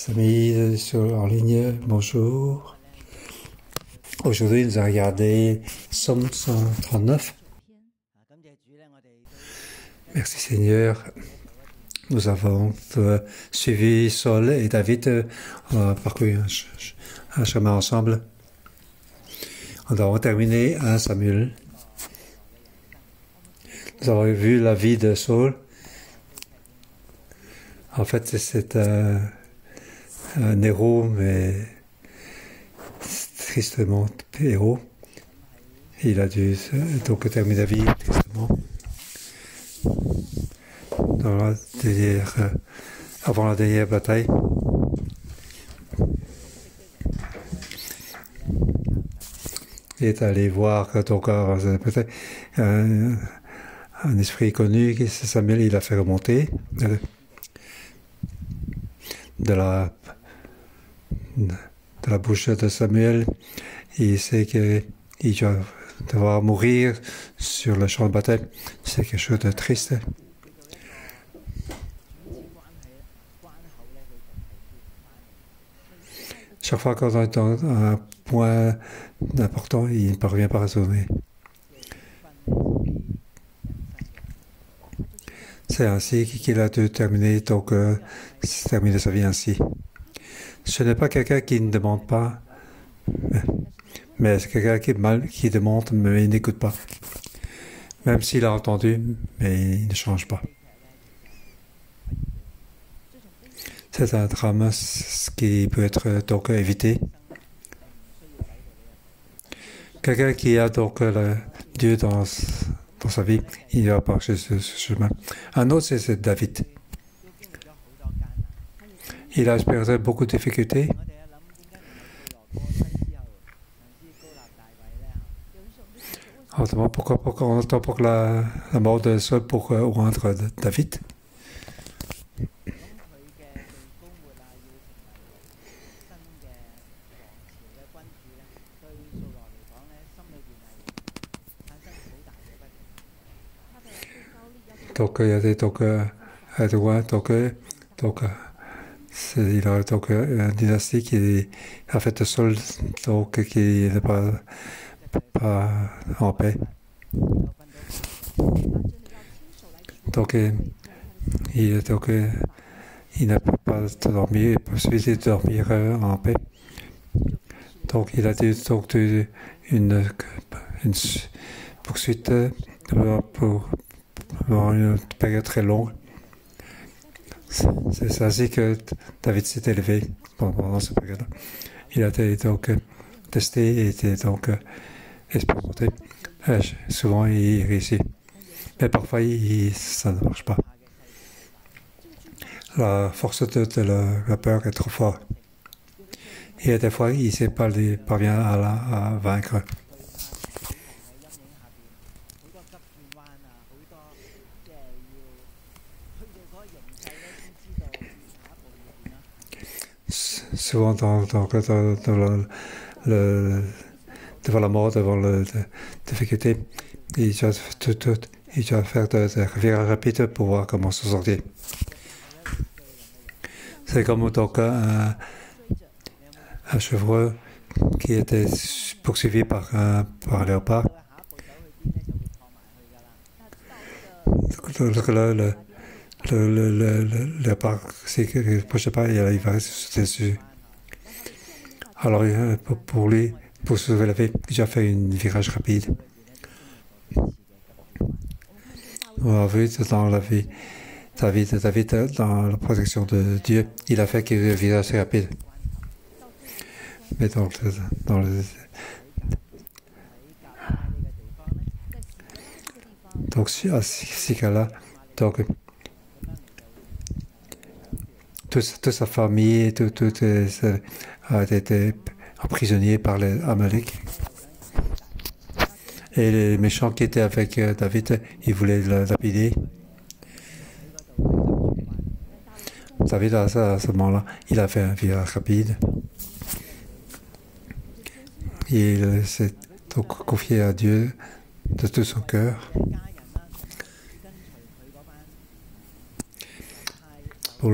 Amis en ligne, bonjour. Aujourd'hui, nous allons regarder Somme 139. Merci Seigneur. Nous avons suivi Saul et David, on a parcouru un chemin ensemble. Nous avons terminé à Samuel. Nous avons vu la vie de Saul. En fait, c'est un héros, mais tristement héros. Il a dû donc terminer la vie tristement. Avant la dernière bataille. Il est allé voir donc peut-être un esprit connu, c'est Samuel, il a fait remonter de la bouche de Samuel. Il sait qu'il va devoir mourir sur le champ de bataille. C'est quelque chose de triste. Chaque fois qu'on est dans un point important, il ne parvient pas à raisonner. C'est ainsi qu'il a dû terminer, terminer sa vie ainsi. Ce n'est pas quelqu'un qui ne demande pas, mais c'est quelqu'un qui demande, mais il n'écoute pas. Même s'il a entendu, mais il ne change pas. C'est un drame qui peut être donc évité. Quelqu'un qui a donc Dieu dans sa vie, il va marcher ce chemin. Un autre, c'est David. Il a expérimenté beaucoup de difficultés. Pourquoi on attend pour la mort de Saul pour oindre David? Donc, il y a des il a donc une dynastie qui a fait de Saul qui n'est pas en paix. Donc, il n'a pas dormi, possibilité de dormir en paix. Donc, il a dû une poursuite pour une période très longue. C'est ainsi que David s'est élevé pendant cette période-là. Il a été donc testé et été donc expérimenté. Souvent, il réussit. Mais parfois, ça ne marche pas. La force de la peur est trop forte. Et des fois, il parvient à vaincre. Souvent, devant la mort, devant la difficulté, il doit faire des virages rapides pour voir comment se sortir. C'est comme donc un chevreuil qui était poursuivi par un léopard. Le léopard, s'il ne bougeait pas, il va rester dessus. Alors, pour lui, pour se lever, il a fait un virage rapide. On a vu dans la vie, David, dans la protection de Dieu, il a fait un virage rapide. Mais dans à ces cas-là, toute sa famille, a été emprisonné par les Amalek. Et les méchants qui étaient avec David, ils voulaient le lapider. David, à ce moment-là, il a fait un virage rapide. Et il s'est donc confié à Dieu de tout son cœur. Pour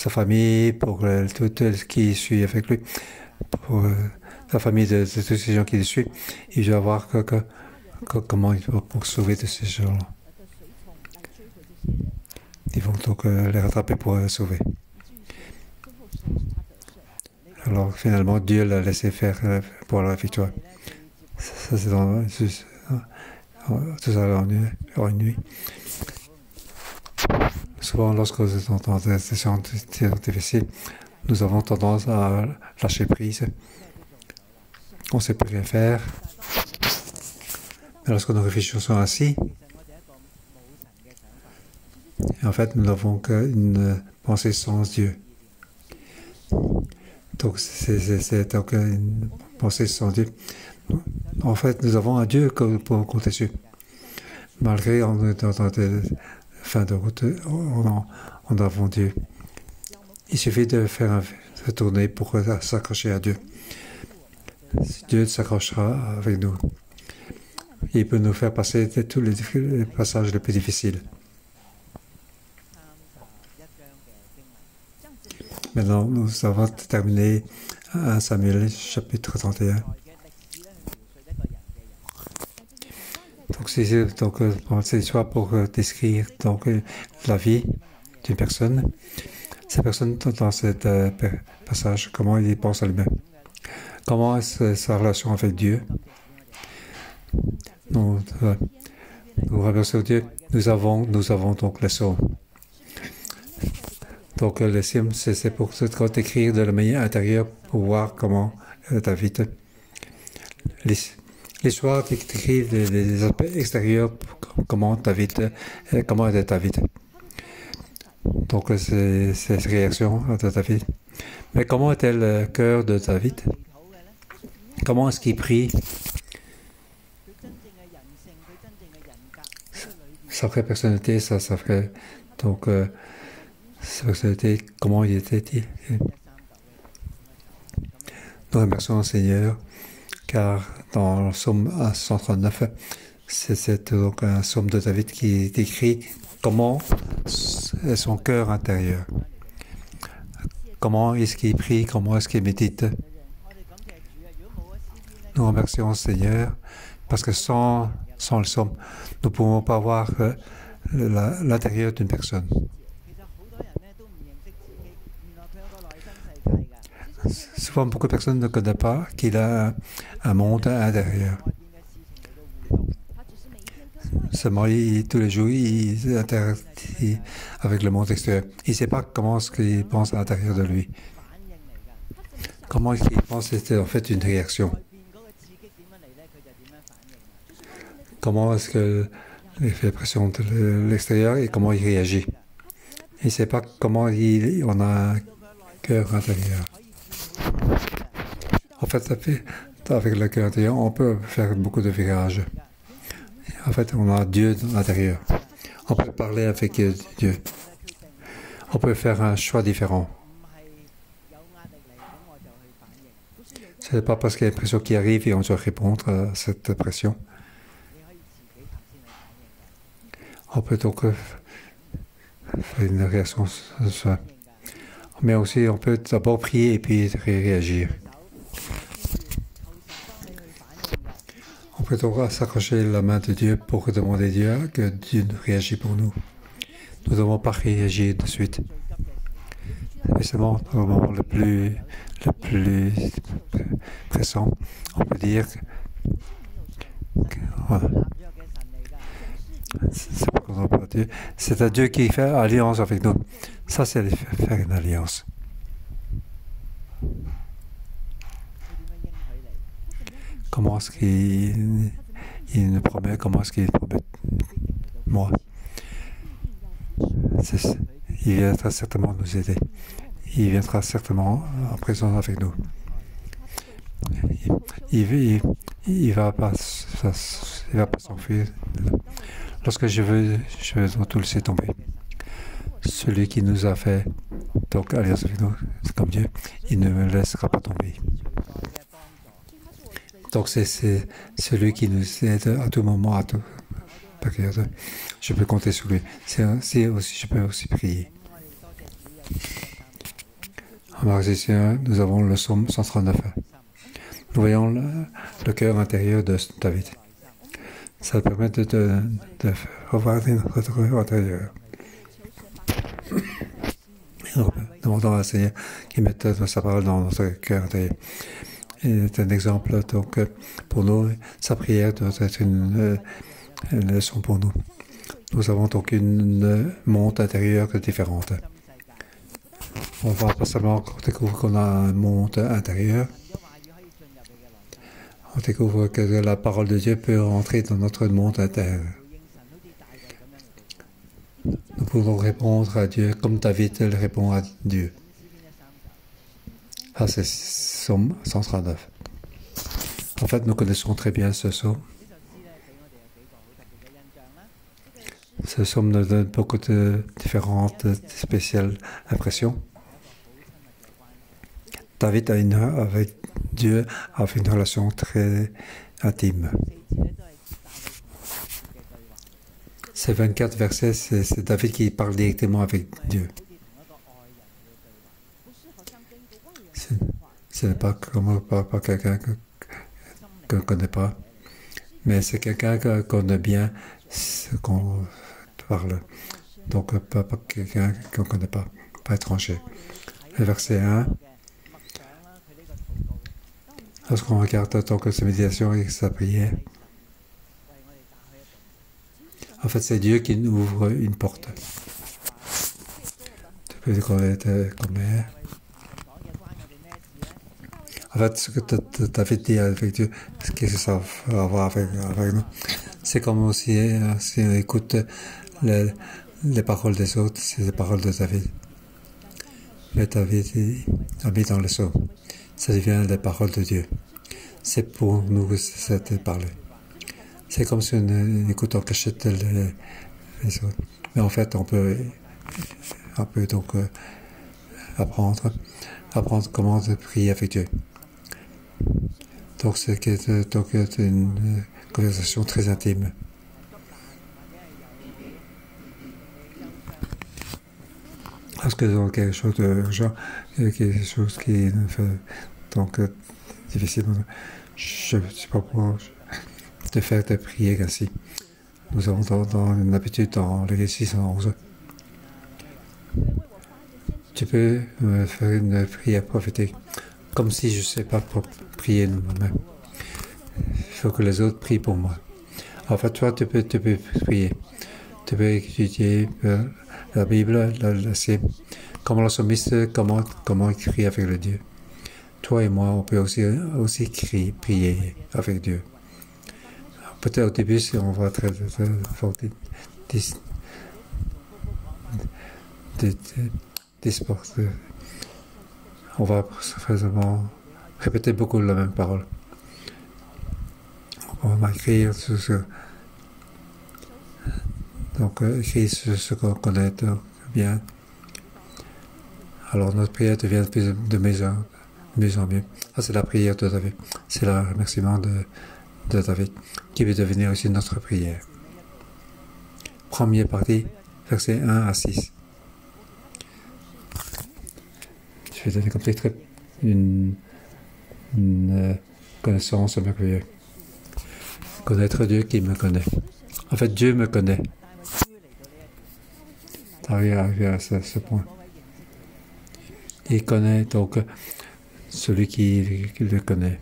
sa famille, pour tout ce qui suit avec lui, pour la famille de tous ces gens qui le suivent. Il doit voir comment il va pour sauver de ces gens-là. Ils vont donc les rattraper pour les sauver. Alors finalement, Dieu l'a laissé faire pour la victoire. Ça c'est dans tout ça en une nuit. Souvent, lorsque nous sommes dans des situations difficiles, nous avons tendance à lâcher prise. On ne sait plus rien faire. Mais lorsque nous réfléchissons ainsi, en fait, nous n'avons qu'une pensée sans Dieu. Donc, c'est donc une pensée sans Dieu. En fait, nous avons un Dieu pour compter dessus. Malgré en fin de route, on a Dieu. Il suffit de faire un tourner pour s'accrocher à Dieu. Dieu s'accrochera avec nous. Il peut nous faire passer tous les passages les plus difficiles. Maintenant, nous avons terminé 1 Samuel, chapitre 31. Donc, c'est soit pour décrire la vie d'une personne. Cette personne, dans ce passage, comment il pense à lui-même. Comment est sa relation avec Dieu. Nous remercions Dieu. Nous avons donc les psaumes. Donc, les psaumes, c'est pour décrire de la manière intérieure pour voir comment David. L'histoire décrit les aspects extérieurs, comment est David. Donc, c'est cette réaction de David. Mais comment était le cœur de David? Comment est-ce qu'il prie? Sa vraie personnalité, sa vraie... Donc, sa personnalité, comment il était-il? Nous remercions le Seigneur, car dans le psaume 139, c'est donc un psaume de David qui décrit comment est son cœur intérieur. Comment est-ce qu'il prie, comment est-ce qu'il médite. Nous remercions le Seigneur, parce que sans le psaume, nous ne pouvons pas voir l'intérieur d'une personne. Souvent, beaucoup de personnes ne connaissent pas qu'il a un monde intérieur. Seulement, tous les jours, il interagit avec le monde extérieur. Il ne sait pas comment est-ce qu'il pense à l'intérieur de lui. Comment est-ce qu'il pense que c'était en fait une réaction. Comment est-ce qu'il fait pression de l'extérieur et comment il réagit. Il ne sait pas comment on a un cœur intérieur. En fait, avec le cœur intérieur, on peut faire beaucoup de virages. En fait, on a Dieu dans l'intérieur. On peut parler avec Dieu. On peut faire un choix différent. Ce n'est pas parce qu'il y a une pression qui arrive et on doit répondre à cette pression. On peut donc faire une réaction. Mais aussi, on peut d'abord prier et puis réagir. On peut donc s'accrocher la main de Dieu pour demander à Dieu que Dieu réagisse pour nous. Nous ne devons pas réagir de suite. Spécialement au moment le plus pressant, on peut dire que voilà. C'est à Dieu qui fait alliance avec nous. Ça, c'est faire une alliance. Comment est-ce qu'il nous promet? Comment est-ce qu'il promet? Moi. Il viendra certainement nous aider. Il viendra certainement en présence avec nous. Il va pas s'enfuir. Lorsque je veux tout laisser tomber. Celui qui nous a fait donc alliance avec nous, c'est comme Dieu, il ne me laissera pas tomber. Donc c'est celui qui nous aide à tout moment, à tout période. Je peux compter sur lui. C'est aussi, je peux aussi prier. En Marc 1, nous avons le psaume 139. Nous voyons le cœur intérieur de David. Ça permet de revoir notre cœur intérieur. Nous demandons à Seigneur qu'il mette sa parole dans notre cœur intérieur. C'est un exemple, donc, pour nous, sa prière doit être une leçon pour nous. Nous avons donc une monde intérieur différente. On va pas seulement découvrir qu'on a un monde intérieur, on découvre que la parole de Dieu peut rentrer dans notre monde intérieur. Nous pouvons répondre à Dieu comme David répond à Dieu. Ah, c'est Psaume 139. En fait, nous connaissons très bien ce psaume. Ce psaume nous donne beaucoup de différentes spéciales impressions. David avec Dieu a une relation très intime. Ces 24 versets, c'est David qui parle directement avec Dieu. Ce n'est pas comme pas quelqu'un qu'on ne connaît pas, mais c'est quelqu'un qu'on connaît bien ce qu'on parle. Donc, pas quelqu'un qu'on ne connaît pas étranger. Le verset 1, lorsqu'on regarde donc sa méditation et sa prière, en fait, c'est Dieu qui nous ouvre une porte. Tu peux le connaître comme mère. En fait, ce que David dit avec Dieu, qu'est-ce que ça va avoir avec nous? C'est comme aussi si on écoute les paroles des autres, c'est les paroles de David. Mais David a mis dans le psaume. Ça devient les paroles de Dieu. C'est pour nous que c'était parlé. C'est comme si on écoute en cachette les autres. Mais en fait, on peut donc apprendre comment prier avec Dieu. Donc, c'est une conversation très intime. Parce que dans quelque chose d'urgent, quelque chose qui nous fait donc difficile, je ne sais pas pourquoi de faire des prières ainsi. Nous avons dans une habitude dans l'Église 611. Tu peux faire une prière prophétique, comme si je ne sais pas prier moi-même. Il faut que les autres prient pour moi. En fait, toi, tu peux prier. Tu peux étudier la Bible, comment le psalmiste, comment écrire avec le Dieu. Toi et moi, on peut aussi prier avec Dieu. Peut-être au début, si on va très fort on va vraiment répéter beaucoup la même parole. On va écrire écrire ce qu'on connaît bien. Alors notre prière devient de mieux en mieux. Ah, c'est la prière de David. C'est le remerciement de David qui veut devenir aussi notre prière. Première partie, versets 1 à 6. Je vais donner comme titre une connaissance merveilleuse. Connaître Dieu qui me connaît. En fait, Dieu me connaît. Arrivé à ce point. Il connaît donc celui qui le connaît.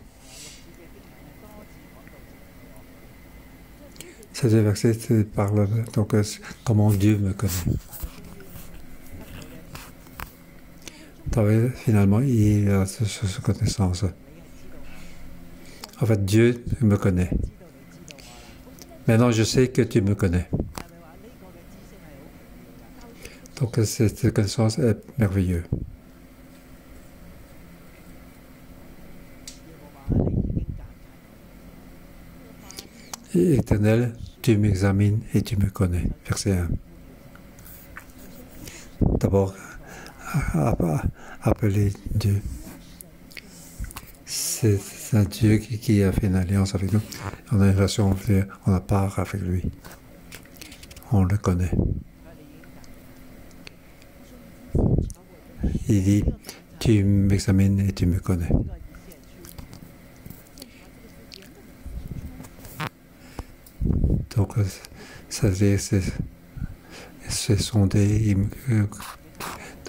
Ces deux versets parlent donc comment Dieu me connaît. Finalement, il a cette connaissance. En fait, Dieu me connaît. Maintenant, je sais que tu me connais. Donc, cette connaissance est merveilleuse. Et Éternel, tu m'examines et tu me connais. Verset 1. D'abord, appeler Dieu. C'est un Dieu qui a fait une alliance avec nous. On a une relation, on a part avec lui. On le connaît. Il dit, Tu m'examines et tu me connais. Donc, ça veut dire c'est sondé,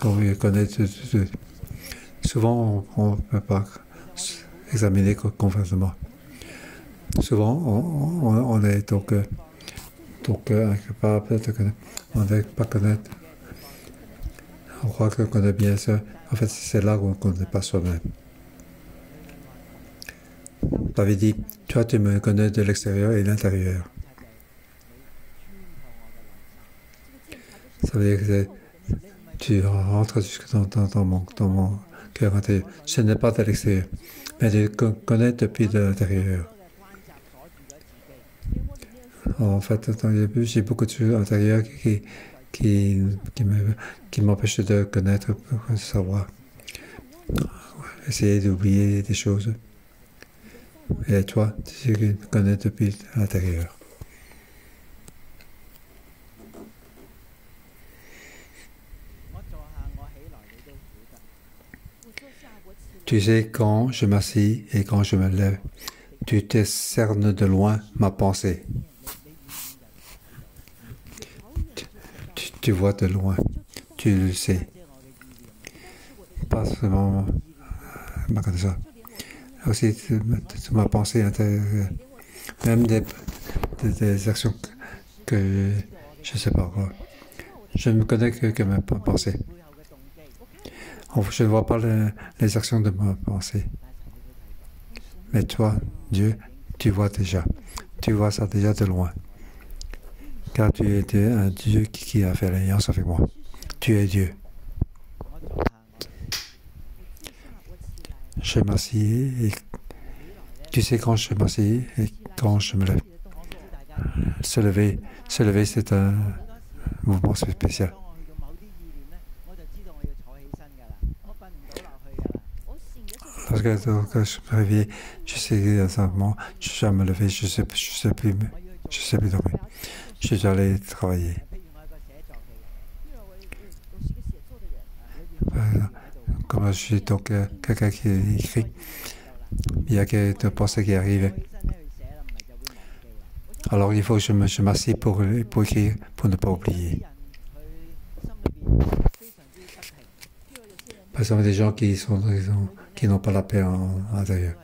donc connaît tout. Souvent, on ne peut pas examiner complètement. Souvent, on est donc incapable de connaître. On ne pas connaître. On croit qu'on connaît bien ça. En fait, c'est là qu'on ne connaît pas soi-même. Tu avais dit, toi, tu me connais de l'extérieur et de l'intérieur. Ça veut dire que tu rentres jusque dans mon cœur intérieur. Ce n'est pas de l'extérieur, mais tu connais depuis de l'intérieur. En fait, j'ai beaucoup de choses intérieures qui m'empêchent de connaître, de savoir. Essayer d'oublier des choses. Et toi, tu connais depuis l'intérieur. Tu sais quand je m'assis et quand je me lève, tu te cernes de loin ma pensée. Tu vois de loin, tu le sais. Pas seulement ma connaissance. Aussi, ma pensée intérieure. Même des actions que je ne sais pas quoi. Je ne me connais que ma pensée. Je ne vois pas les actions de ma pensée. Mais toi, Dieu, tu vois déjà. Tu vois ça déjà de loin. Car tu es un Dieu qui a fait l'alliance avec moi. Tu es Dieu. Je m'assieds et tu sais quand je m'assieds et quand je me lève. Se lever, c'est un mouvement spécial. Lorsque je me réveille, je sais exactement, je vais me lever, je sais plus dormir. Je suis allé travailler. Comme je suis donc quelqu'un qui écrit, il y a quelques pensées qui arrivent. Alors il faut que je m'assieds pour écrire, pour ne pas oublier. Par exemple, des gens qui n'ont pas la paix à l'intérieur.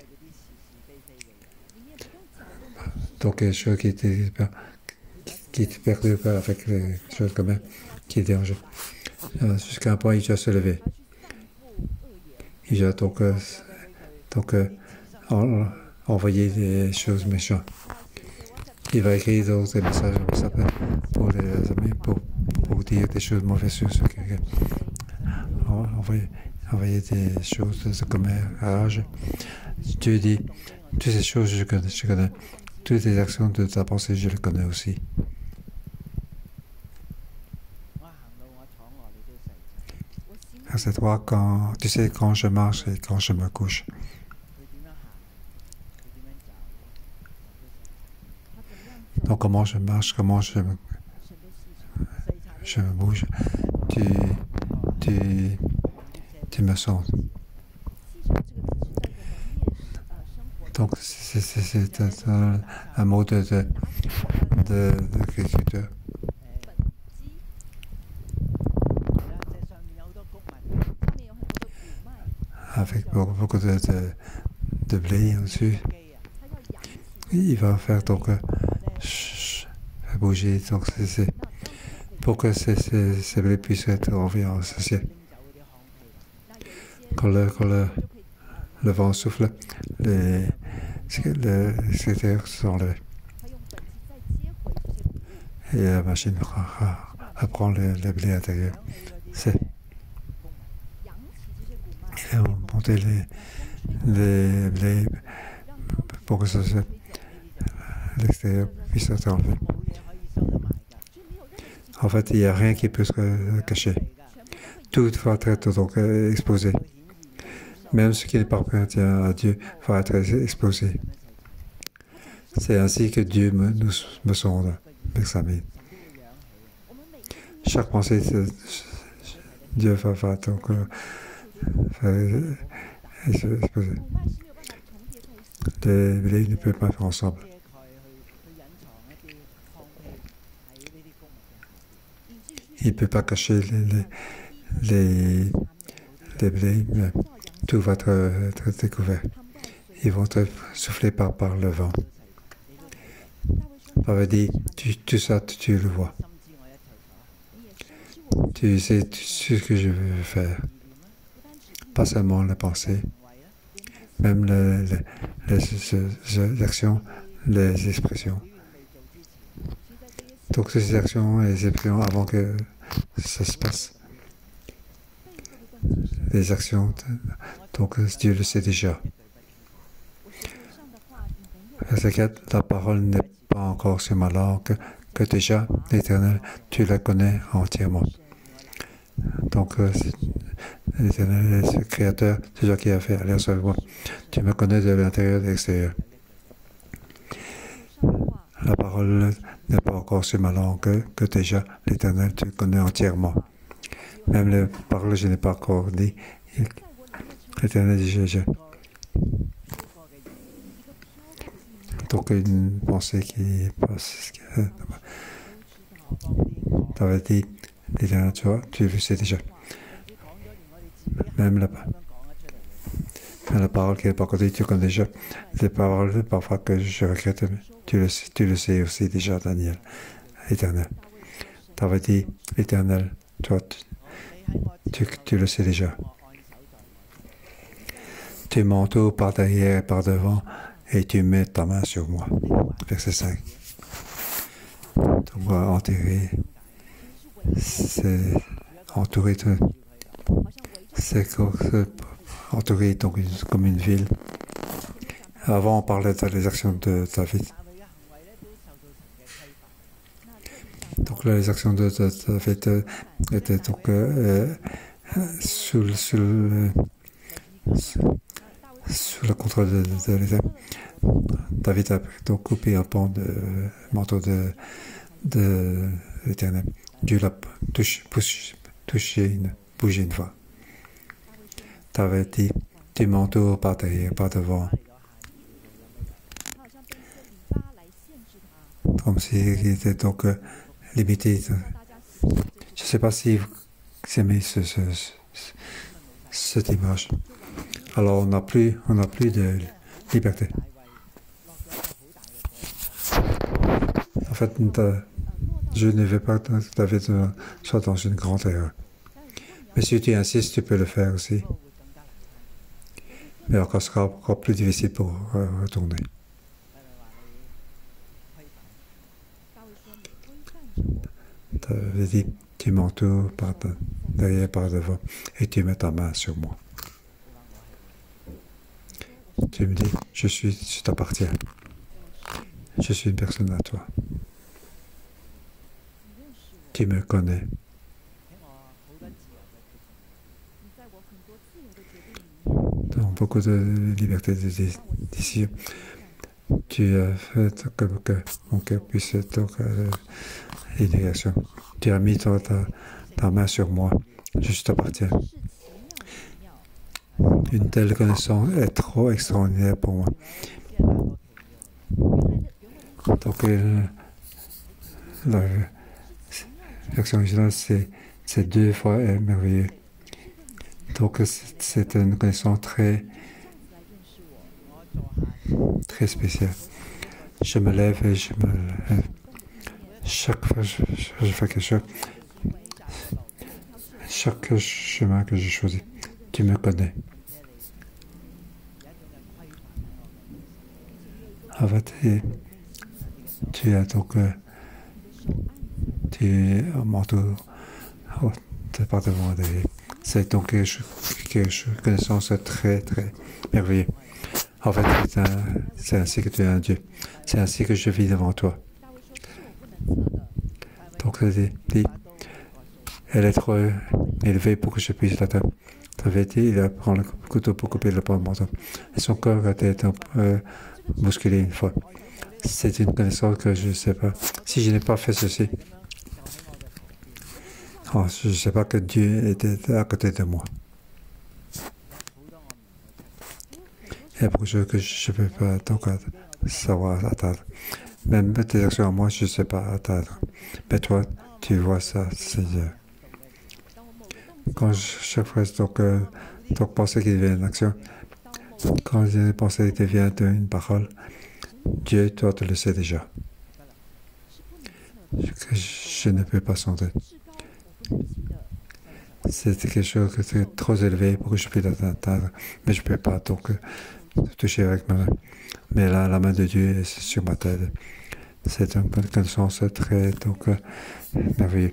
Donc, des choses qui te perdent avec les choses quand même, qui dérangent. Jusqu'à un point, il doit se lever. Il doit donc envoyer des choses méchantes. Il va écrire des messages pour les amis, pour dire des choses mauvaises sur quelqu'un. Envoyer des choses de commérage. Dieu dit, toutes ces choses je connais. Toutes les actions de ta pensée, je les connais aussi. C'est toi tu sais quand je marche et quand je me couche. Donc comment je marche, comment je me bouge, tu me sens. Donc c'est un mot d'écriture. Avec beaucoup de blé au-dessus. Il va faire donc bouger, donc pour que ces blés puissent être envoyés en ciel. Quand le vent souffle, les secteurs sont enlevés. Et la machine reprend les blés intérieurs. Et on montait les blés pour que l'extérieur puisse être enlevé. En fait, il n'y a rien qui peut se cacher. Tout va être donc exposé. Même ce qui n'est pas appartient à Dieu va être exposé. C'est ainsi que Dieu me sonde, m'examine. Chaque pensée, Dieu va donc Les blés ne peuvent pas faire ensemble. Il ne peut pas cacher les blés, mais tout va être découvert. Ils vont être soufflés par le vent. Ça veut dire, tout ça, tu le vois. Tu sais ce que je veux faire. Pas seulement la pensée, même les actions, les expressions. Donc ces actions et les expressions avant que ça se passe. Les actions, donc Dieu le sait déjà. La parole n'est pas encore sur ma langue, que déjà, l'Éternel, tu la connais entièrement. Donc, l'Éternel est le Créateur, c'est toi qui as fait alliance avec moi. Tu me connais de l'intérieur et de l'extérieur. La parole n'est pas encore sur ma langue, que déjà, l'Éternel, tu connais entièrement. Même les paroles, je n'ai pas encore dit. L'Éternel dit, je. Donc, une pensée qui passe. Tu avais dit, l'Éternel, tu le sais déjà. Même la parole qui n'est pas encore dit, tu connais déjà. Les paroles, parfois, que je regrette, tu le sais aussi déjà, Daniel. L'Éternel. Tu avais dit, l'Éternel, toi, tu le sais déjà. Tu m'entoures par derrière et par devant et tu mets ta main sur moi. Verset 5. Donc, enterrer, c'est entourer, c'est entourer donc comme une ville. Avant, on parlait des actions de David. Donc là, les actions de David étaient donc sous le contrôle de l'État. David a donc coupé un pan de manteau de l'Éternel. Dieu l'a bougé une fois. David dit, tu m'entoures par derrière, par devant. Comme s'il était donc limité. Je ne sais pas si vous aimez cette image. Alors on n'a plus de liberté. En fait, je ne veux pas que David soit dans une grande erreur. Mais si tu insistes, tu peux le faire aussi. Mais encore, ce sera encore plus difficile pour retourner. David dit, tu m'entoures par derrière, par devant, et tu mets ta main sur moi. Tu me dis, je t'appartiens. Je suis une personne à toi. Tu me connais. Dans beaucoup de liberté de décision. Tu as fait que mon cœur puisse être l'éducation. Tu as mis ta main sur moi. Je t'appartiens. Une telle connaissance est trop extraordinaire pour moi. Donc, la version originale, c'est 2 fois merveilleux. Donc, c'est une connaissance très spéciale. Je me lève et je me lève. Chaque fois je fais quelque chose, chaque chemin que je choisis, tu me connais. En fait, tu as donc tu es un manteau par devant derrière. C'est donc une connaissance très très merveilleuse. En fait, c'est ainsi que tu es un Dieu. C'est ainsi que je vis devant toi. Donc, elle est trop élevée pour que je puisse l'atteindre. David dit, il prend le couteau pour couper le pan de manteau. Et son corps a été bousculé une fois. C'est une connaissance que je ne sais pas. Si je n'ai pas fait ceci, je ne sais pas que Dieu était à côté de moi. et pour ceux que je ne peux pas donc, savoir atteindre. Même tes actions à moi, je ne sais pas atteindre. Mais toi, tu vois ça, Seigneur. Quand chaque fois, donc pensée qui devient une action, quand une pensée devient une parole, Dieu, toi, tu le sais déjà. Que je ne peux pas sentir. C'est quelque chose qui est trop élevé pour que je puisse l'atteindre, mais je ne peux pas donc toucher avec ma main. Mais là, la main de Dieu est sur ma tête. C'est une connaissance très merveilleuse.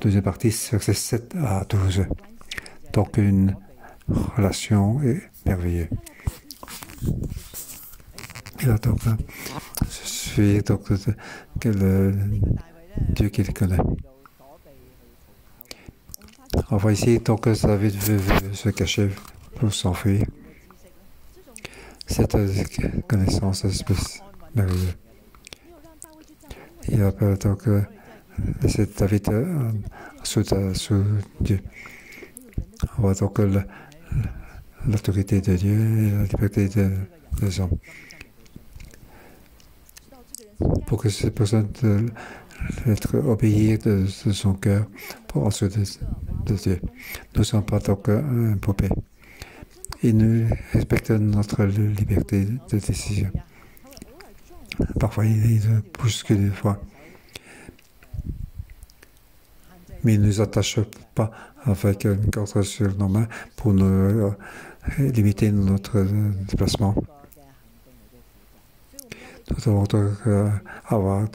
Deuxième partie, verset 7 à 12. Donc une relation merveilleuse. Et là, donc, je suis donc le Dieu qui le connaît. On va ici, donc, David veut se cacher pour s'enfuir. Cette connaissance est merveilleuse. Il appelle donc c'est David sous Dieu. On voit donc l'autorité de Dieu et la liberté des hommes. Pour que cette personne être obéir de son cœur pour ensuite de Dieu. Nous ne sommes pas donc un poupée. Et nous respectons notre liberté de décision. Parfois, il pousse qu'une fois. Mais il ne nous attache pas avec une corde sur nos mains pour nous limiter notre déplacement. Nous devons donc avoir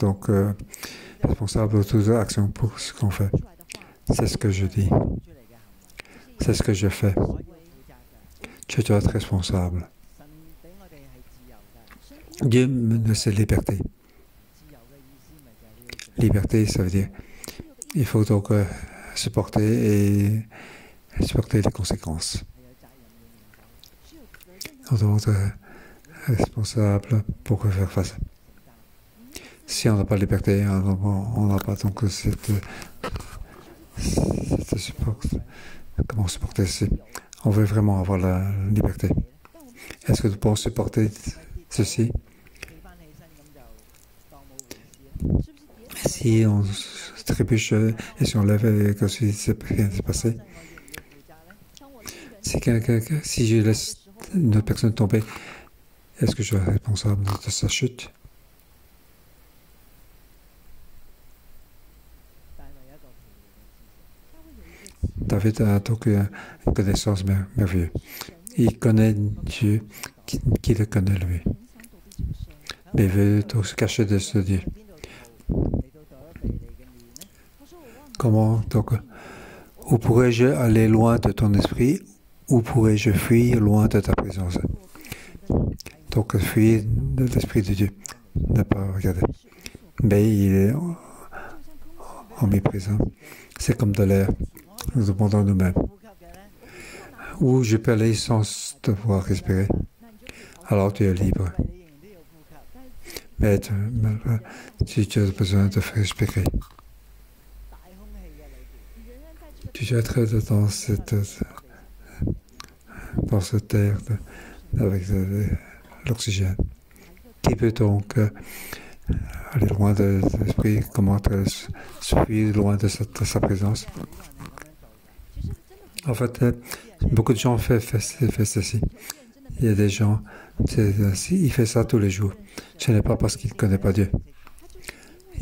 responsable de toute action pour ce qu'on fait. C'est ce que je dis. C'est ce que je fais. Tu dois être responsable. Dieu me laisse liberté. Liberté, ça veut dire il faut donc supporter les conséquences. Nous devons être responsables pour faire face. Si on n'a pas de liberté, on n'a pas donc cette support. Comment supporter ceci? On veut vraiment avoir la liberté. Est-ce que nous pouvons supporter ceci? Si on se trébuche et si on lève et que si rien ne s'est passé, si je laisse une autre personne tomber, est-ce que je suis responsable de sa chute? David a donc une connaissance merveilleuse. Il connaît Dieu qui le connaît lui. Mais il veut donc se cacher de ce Dieu. Comment donc, où pourrais-je aller loin de ton esprit? Où pourrais-je fuir loin de ta présence? Donc, fuir de l'esprit de Dieu. Ne pas regarder. Mais il est omniprésent. C'est comme de l'air. Nous demandons nous-mêmes. Où je peux aller sans devoir respirer? Alors tu es libre. Mais si tu as besoin de respirer, tu dois être dans cette terre avec l'oxygène. Qui peut donc aller loin de l'esprit? Comment se fuir loin de sa présence? En fait, beaucoup de gens font ceci. Il y a des gens, il fait ça tous les jours. Ce n'est pas parce qu'il ne connaît pas Dieu.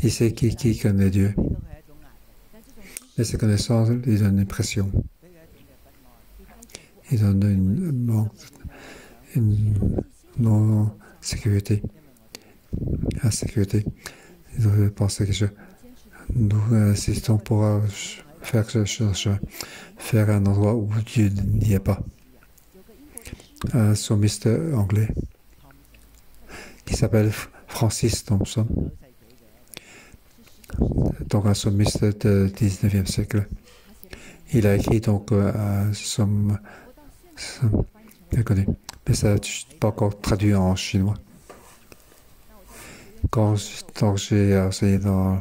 Il sait qui connaît Dieu. Mais ces connaissances lui donnent une pression. Il donne une non-sécurité. Insécurité. Il doit penser que nous insistons pour faire faire un endroit où Dieu n'y est pas. Un psalmiste anglais qui s'appelle Francis Thompson, donc un psalmiste du 19e siècle. Il a écrit donc un psaume bien connu, mais ça n'est pas encore traduit en chinois. Quand j'ai enseigné dans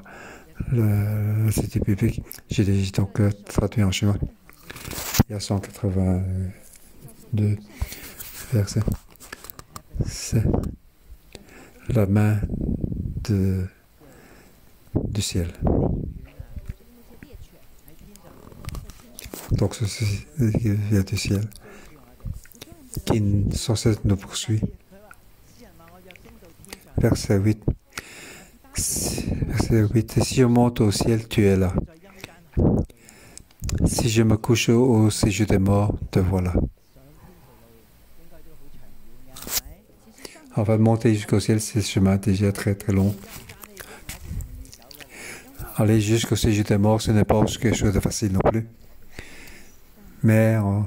l'Institut public, j'ai donc traduit en chinois. Il y a 182 versets. c'est la main du ciel. Donc ceci vient du ciel, qui sans cesse nous poursuit. Verset 8. Verset 8. Si je monte au ciel, tu es là. Si je me couche au séjour des morts, te voilà. En fait, monter jusqu'au ciel, c'est ce chemin déjà très très long. Aller jusqu'au séjour des morts, ce n'est pas quelque chose de facile non plus. Mais on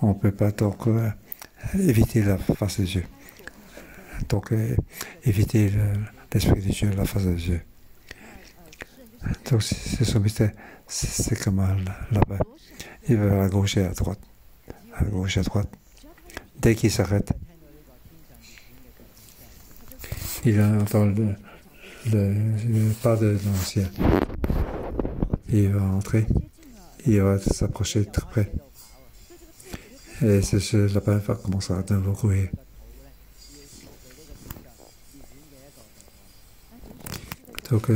ne peut pas donc éviter la face de Dieu. Donc éviter l'Esprit de Dieu, la face de Dieu. Donc c'est son mystère, c'est comme là-bas. Il va à gauche et à droite. À gauche et à droite. Dès qu'il s'arrête, il entend le pas de l'ancien. Il va entrer. Il va s'approcher très près. Et ce lapin va commencer à nouveau courir. Donc,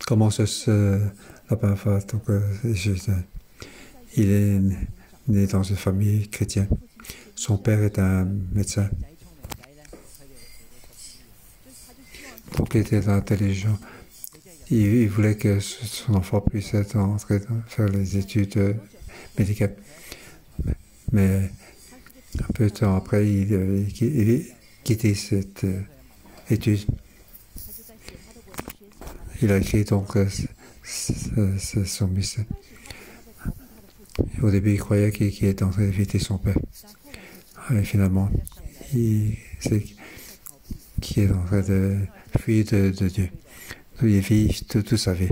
comment ce lapin va? Donc, il est né dans une famille chrétienne. Son père est un médecin. Donc, il était intelligent. Il voulait que son enfant puisse être entré faire les études médicales. Mais un peu de temps après, il a quitté cette étude. Il a écrit donc son mystère. Au début, il croyait qu'il était en train d'éviter son père. Et finalement, il sait qu'il est en train de fuir de Dieu. Il vit toute sa vie.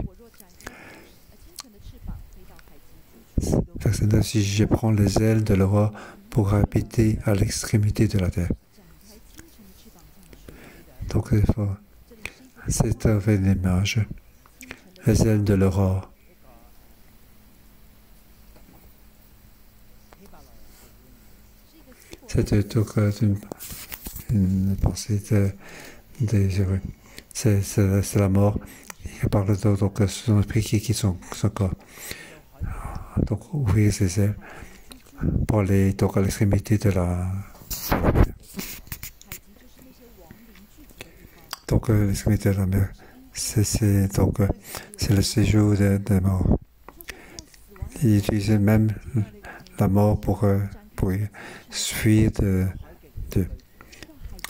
Verset 9, si je prends les ailes de l'aurore pour habiter à l'extrémité de la terre. Donc, c'est une image. Les ailes de l'aurore. C'est une pensée désirée. C'est la mort. Il parle de son esprit qui quitte son corps. Donc, ouvrir ses ailes pour aller donc à l'extrémité de la mer. Donc, l'extrémité de la mer, c'est le séjour des morts. Il utilisait même la mort pour fuir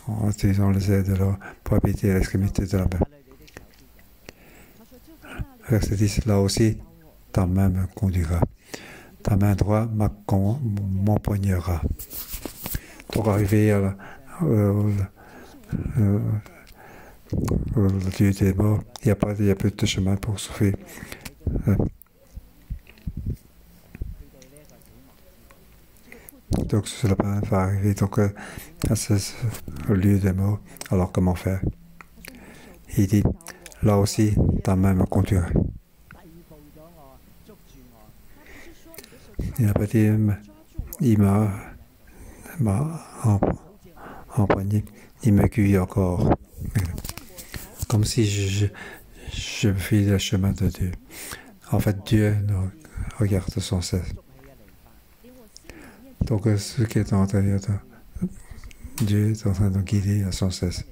en utilisant les ailes de l'or pour habiter à l'extrémité de la mer. Verset 10, là aussi, ta main me conduira. Ta main droite m'empoignera. Donc, arriver au lieu des morts, il n'y a plus de chemin pour sauver. Donc, cela va arriver donc, au lieu des morts. Alors, comment faire? Il dit, là aussi, ta main me conduira. Il n'a pas dit, il m'a empoigné, il me cueille encore. Comme si je fais le chemin de Dieu. En fait, Dieu nous regarde sans cesse. Donc, ce qui est en l'intérieur de Dieu est en train de nous guider sans cesse.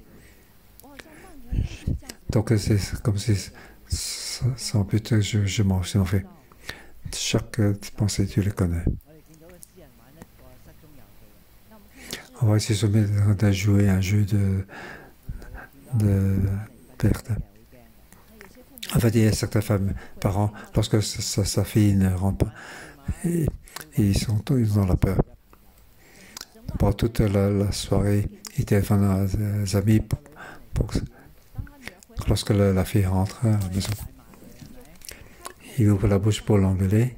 Donc, c'est comme si, sans but, je m'en fais. Chaque pensée, tu le connais. On va essayer de jouer un jeu de perte. En fait, il y a certains parents, lorsque sa fille ne rentre pas, et ils ont la peur. Pendant toute la soirée, ils téléphonent à des amis lorsque la fille rentre à la maison. Il ouvre la bouche pour l'engueuler.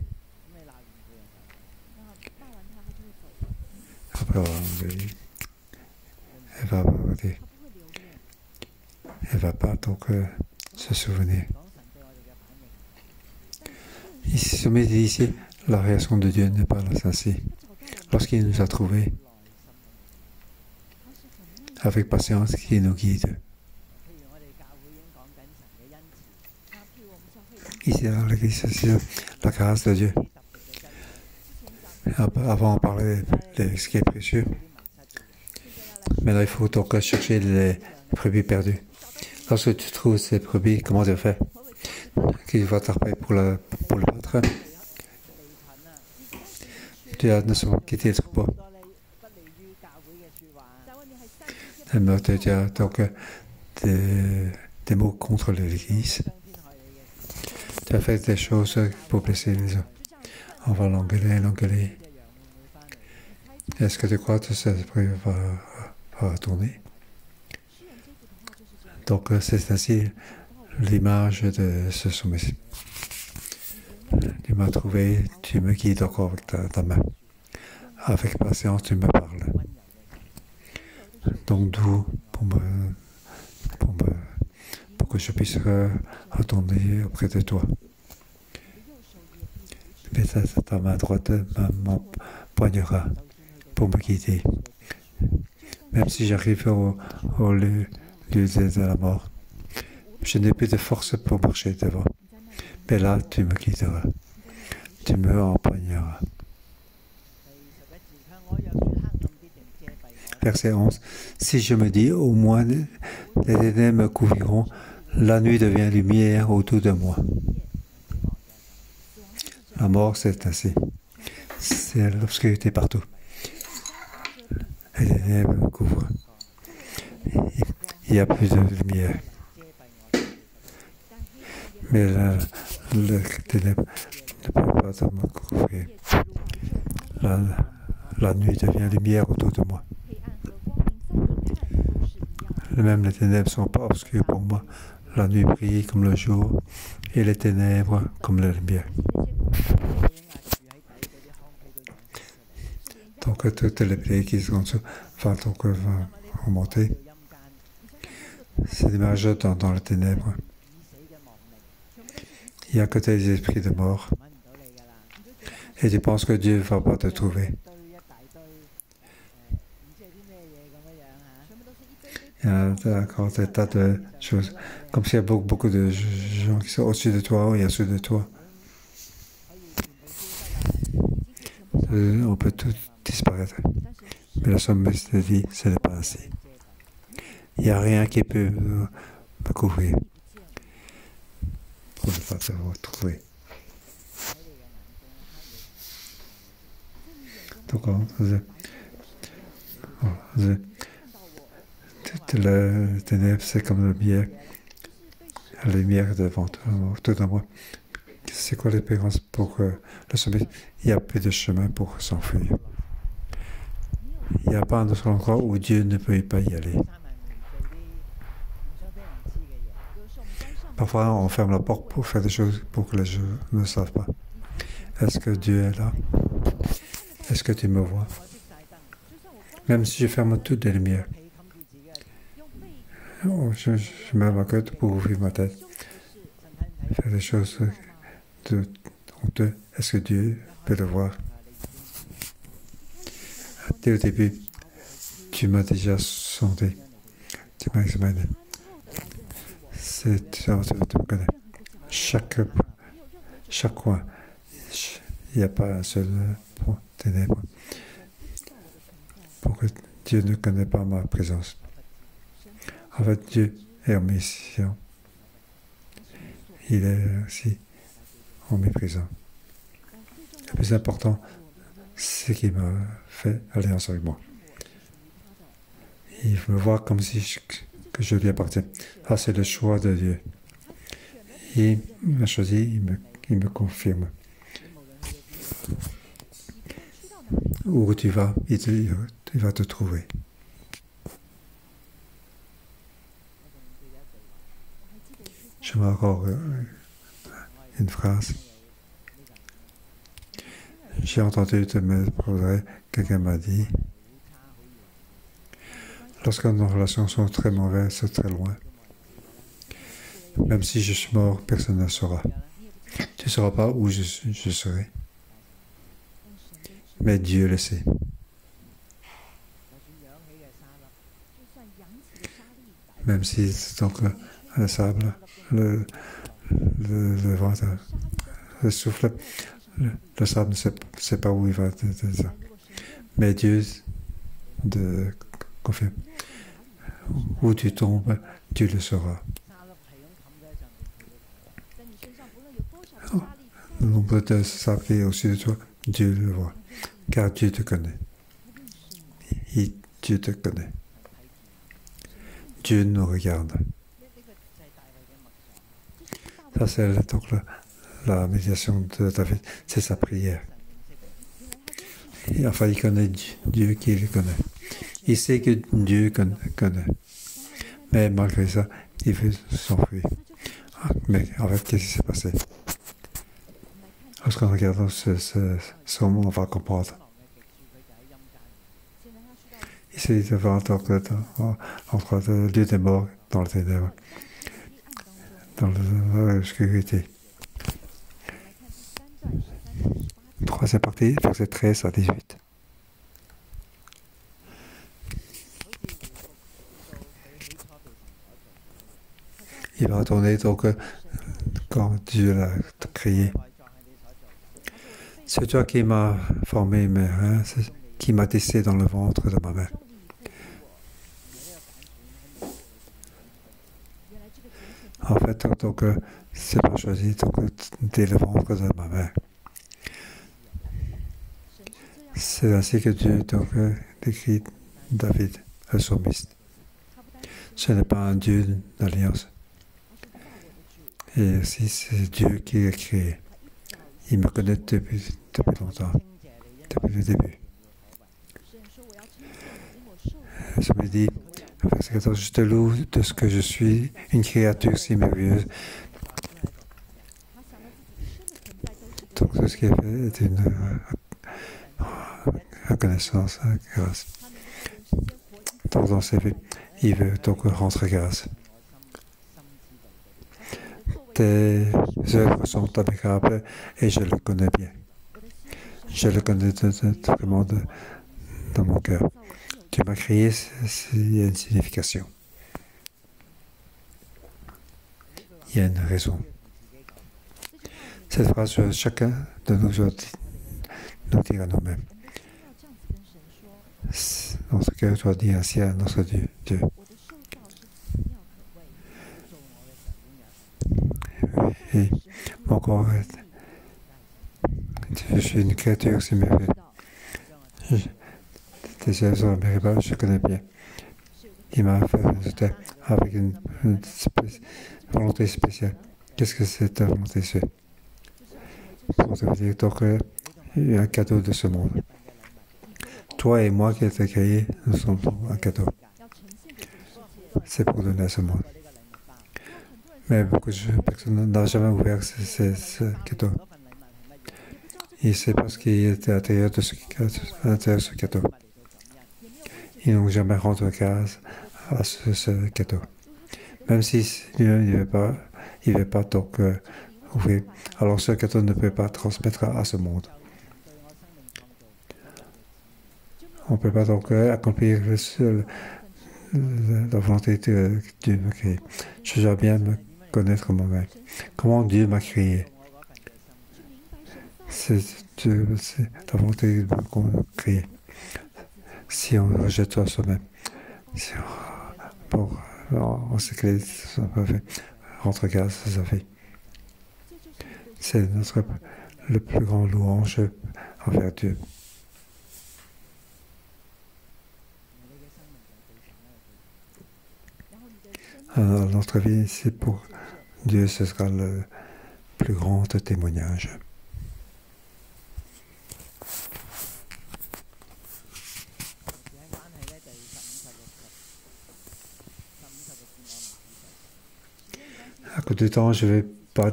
Après avoir engueulé, elle va pas donc se souvenir. Ici, ici, la réaction de Dieu n'est pas ainsi. Lorsqu'il nous a trouvés, avec patience qui nous guide. Ici, dans l'Église, c'est la grâce de Dieu. Avant, on parlait de ce qui est précieux. Maintenant, il faut donc chercher les brebis perdues. Lorsque tu trouves ces brebis, comment tu fais? Qu'il va t'arrêter pour le battre. Tu as ne pas quitté le troupeau. Tu as donc des mots contre l'Église. Tu as fait des choses pour blesser les autres. On va l'engueuler. Est-ce que tu crois que ça va retourner? Donc, c'est ainsi l'image de ce sommet. Tu m'as trouvé, tu me guides encore avec ta main. Avec patience, tu me parles. Donc, d'où pour que je puisse retourner auprès de toi. Mais ta main droite m'empoignera pour me guider. Même si j'arrive au lieu de la mort, je n'ai plus de force pour marcher devant. Mais là, tu me guideras. Tu me empoigneras. Verset 11. Si je me dis, au moins les ténèbres me couvriront, la nuit devient lumière autour de moi. La mort, c'est ainsi. C'est l'obscurité partout. Les ténèbres me couvrent. Il n'y a plus de lumière. Mais le ténèbre ne peut pas me couvrir. La nuit devient lumière autour de moi. Même les ténèbres ne sont pas obscures pour moi. La nuit brille comme le jour et les ténèbres comme la lumière. Donc toutes les plaies qui sont vont remonter. C'est l'image dans les ténèbres. Il n'y a que des esprits de mort. Et tu penses que Dieu ne va pas te trouver. Il y a encore des tas de choses. Comme s'il y a beaucoup de gens qui sont au-dessus de toi ou en dessous de toi. On peut tout disparaître. Mais la sommité dit, ce n'est pas ainsi. Il n'y a rien qui peut me couvrir pour ne pas te retrouver. Donc, toute la ténèbre, c'est comme la lumière devant autour de moi. C'est quoi l'espérance pour le sommet? Il n'y a plus de chemin pour s'enfuir. Il n'y a pas un autre endroit où Dieu ne peut pas y aller. Parfois, on ferme la porte pour faire des choses pour que les gens ne savent pas. Est-ce que Dieu est là? Est-ce que tu me vois? Même si je ferme toutes les lumières, je mets ma queue pour ouvrir ma tête. Faire des choses honteuses. Est-ce que Dieu peut le voir? Dès le début, tu m'as déjà sondé. Tu m'as examiné. Tu me connais. Chaque coin, il n'y a pas un seul point ténèbre. Pour que Dieu ne connaisse pas ma présence. En fait, Dieu est omniscient. Il est aussi omniprésent. Le plus important, c'est qu'il m'a fait alliance avec moi. Il me voit comme si que je lui appartiens. Ah, c'est le choix de Dieu. Il m'a choisi, il me confirme. Où tu vas, il va te trouver. Je me encore une phrase. J'ai entendu de mes progrès, quelqu'un m'a dit, lorsque nos relations sont très mauvaises, c'est très loin. Même si je suis mort, personne ne le saura. Tu ne sauras pas où je serai. Mais Dieu le sait. même si donc, le sable, le vent, le souffle, le sable ne sait pas où il va. Mais Dieu confirme. Où tu tombes, tu le sauras. Le nombre de sable qui est au-dessus de toi, Dieu le voit. Car Dieu te connaît. Dieu te connaît. Dieu nous regarde. Ça, c'est donc la méditation de David. C'est sa prière. Enfin, il connaît Dieu qui le connaît. Il sait que Dieu connaît. Mais malgré ça, il veut s'enfuir. Mais en fait, qu'est-ce qui s'est passé? Lorsqu'on regarde ce moment, on va comprendre. Il s'est devant entre le lieu des morts dans le ténèbre, dans l'obscurité. Troisième partie, verset 13 à 18. Il va retourner donc quand Dieu l'a créé. C'est toi qui m'as formé, hein, qui m'a tissé dans le ventre de ma mère. En fait, donc, c'est pas choisi donc, dès le ventre de ma mère. C'est ainsi que Dieu donc, décrit David, le psalmiste. Ce n'est pas un Dieu d'alliance. Et aussi, c'est Dieu qui l'a créé. Il me connaît depuis longtemps, depuis le début. Je me dis, verset 14, je te loue de ce que je suis, une créature si merveilleuse. Donc, tout ce qui est fait est une reconnaissance, grâce. Donc, dans ses vies, il veut donc rendre grâce. Tes œuvres sont impeccable et je le connais bien. Je le connais vraiment dans mon cœur. Tu m'as créé, il y a une signification. Il y a une raison. Cette phrase, chacun de nous nous dire à nous-mêmes. Notre cœur doit dire ainsi à notre Dieu. Et mon corps, je suis une créature si merveilleuse. Tes œuvres sont merveilleuses, je connais bien. Il m'a fait avec une volonté spéciale. Qu'est-ce que c'est ta volonté spéciale? Pour te dire donc, il y a un cadeau de ce monde. Toi et moi qui t'ai créé, nous sommes un cadeau. C'est pour donner à ce monde. Mais beaucoup de personnes n'ont jamais ouvert ce cadeau. Et c'est parce qu'il était à l'intérieur de ce cadeau. Ils n'ont jamais rendu grâce à ce cadeau. Même si lui-même il ne veut pas donc ouvrir. Alors ce cadeau ne peut pas transmettre à ce monde. On ne peut pas donc accomplir la volonté de Dieu m'a créé. Je dois bien me connaître moi-même. Comment Dieu m'a créé? C'est la volonté qu'on a créée. Si on rejette à soi-même, si on sait que ça peut faire rendre grâce à sa vie. C'est le plus grand louange envers Dieu. Alors, notre vie, c'est pour Dieu, ce sera le plus grand témoignage. À côté du temps, je ne vais pas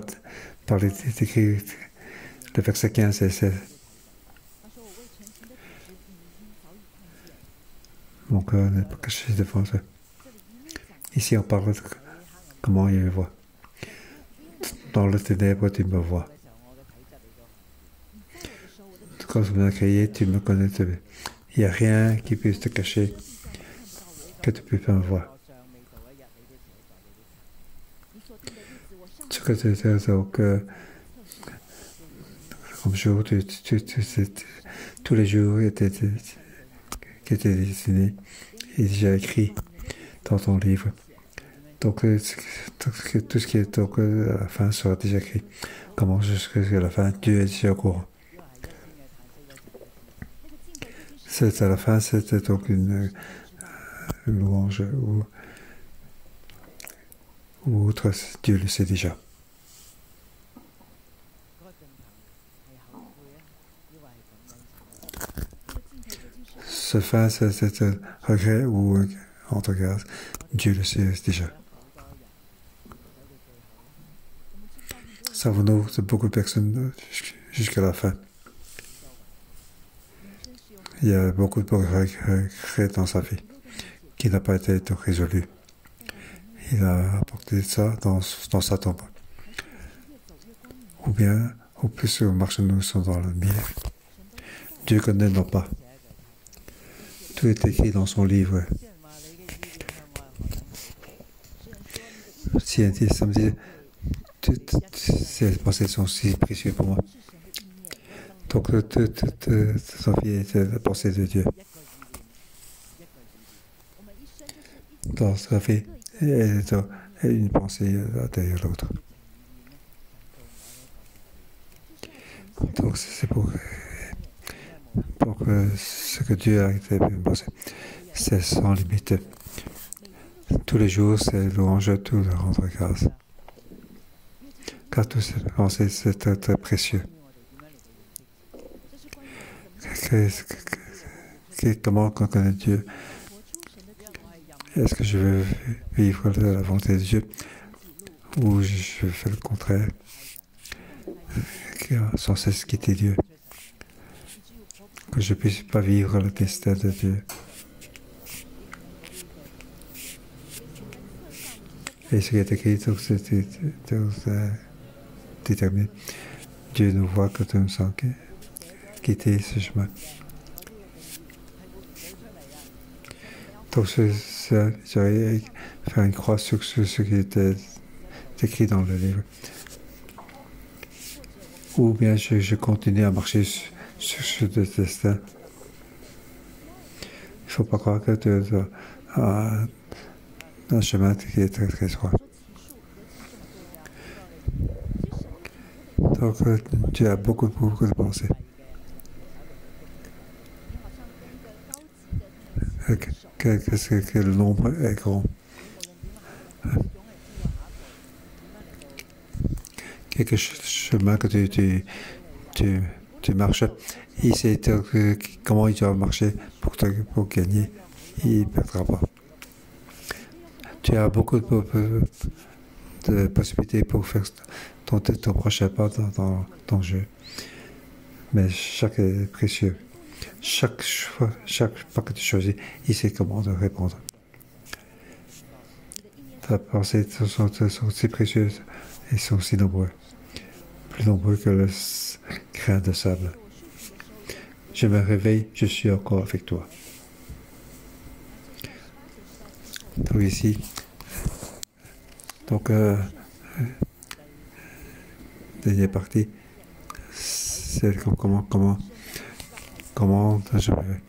parler d'écrire le verset 15 et 16. Mon cœur n'est pas caché devant toi. Ici, on parle de comment il me voit. Dans le ténèbre, tu me vois. Quand tu m'as créé, tu me connais. Il n'y a rien qui puisse te cacher que tu ne peux pas me voir. ce que tu étais, donc, comme jour, tous les jours qui étaient dessinés et déjà écrits dans ton livre. Donc, tout ce qui est donc, à la fin sera déjà écrit. Comment jusqu'à la fin, Dieu est déjà au courant. À la fin, c'était donc une louange ou autre, Dieu le sait déjà. Ce fin, c'est un regret ou en tout cas, Dieu le sait déjà. Savons-nous de beaucoup de personnes jusqu'à la fin. Il y a beaucoup de regrets dans sa vie qui n'a pas été résolu. Il a apporté ça dans sa tombe. Ou bien, au plus on marche, nous sommes dans la lumière. Dieu connaît nos pas. Tout est écrit dans son livre. Si un ça me dit, ces pensées sont si précieuses pour moi. Donc, sa vie est la pensée de Dieu. Dans sa vie, elle est une pensée derrière l'autre. Donc, c'est pour que ce que Dieu a été pensé, c'est sans limite. Tous les jours, c'est louange, tout le rendre grâce. Car toutes ces pensées, c'est très, très précieux. Comment on connaît Dieu? Est-ce que je veux vivre la volonté de Dieu ou je fais le contraire, sans cesse quitter Dieu? Que je ne puisse pas vivre le destin de Dieu. Et ce qui est écrit, c'est déterminé. Dieu nous voit quand nous sommes quitter ce chemin. Donc, j'aurais faire une croix sur ce qui était écrit dans le livre. Ou bien je continue à marcher sur ce destin. Il ne faut pas croire que tu as un chemin qui est très très droit. Donc, tu as beaucoup de pensées. Que le nombre est grand. Quelque chemin que tu marches, il sait comment il doit marcher pour gagner, il ne perdra pas. Tu as beaucoup de possibilités pour faire ton prochain pas dans ton jeu. Mais chaque est précieux. Chaque pas que tu choisis, il sait comment te répondre. Ta pensée sont si précieuses et sont si nombreux. Plus nombreux que le grain de sable. Je me réveille, je suis encore avec toi. Donc ici, dernière partie, c'est comment je me réveille.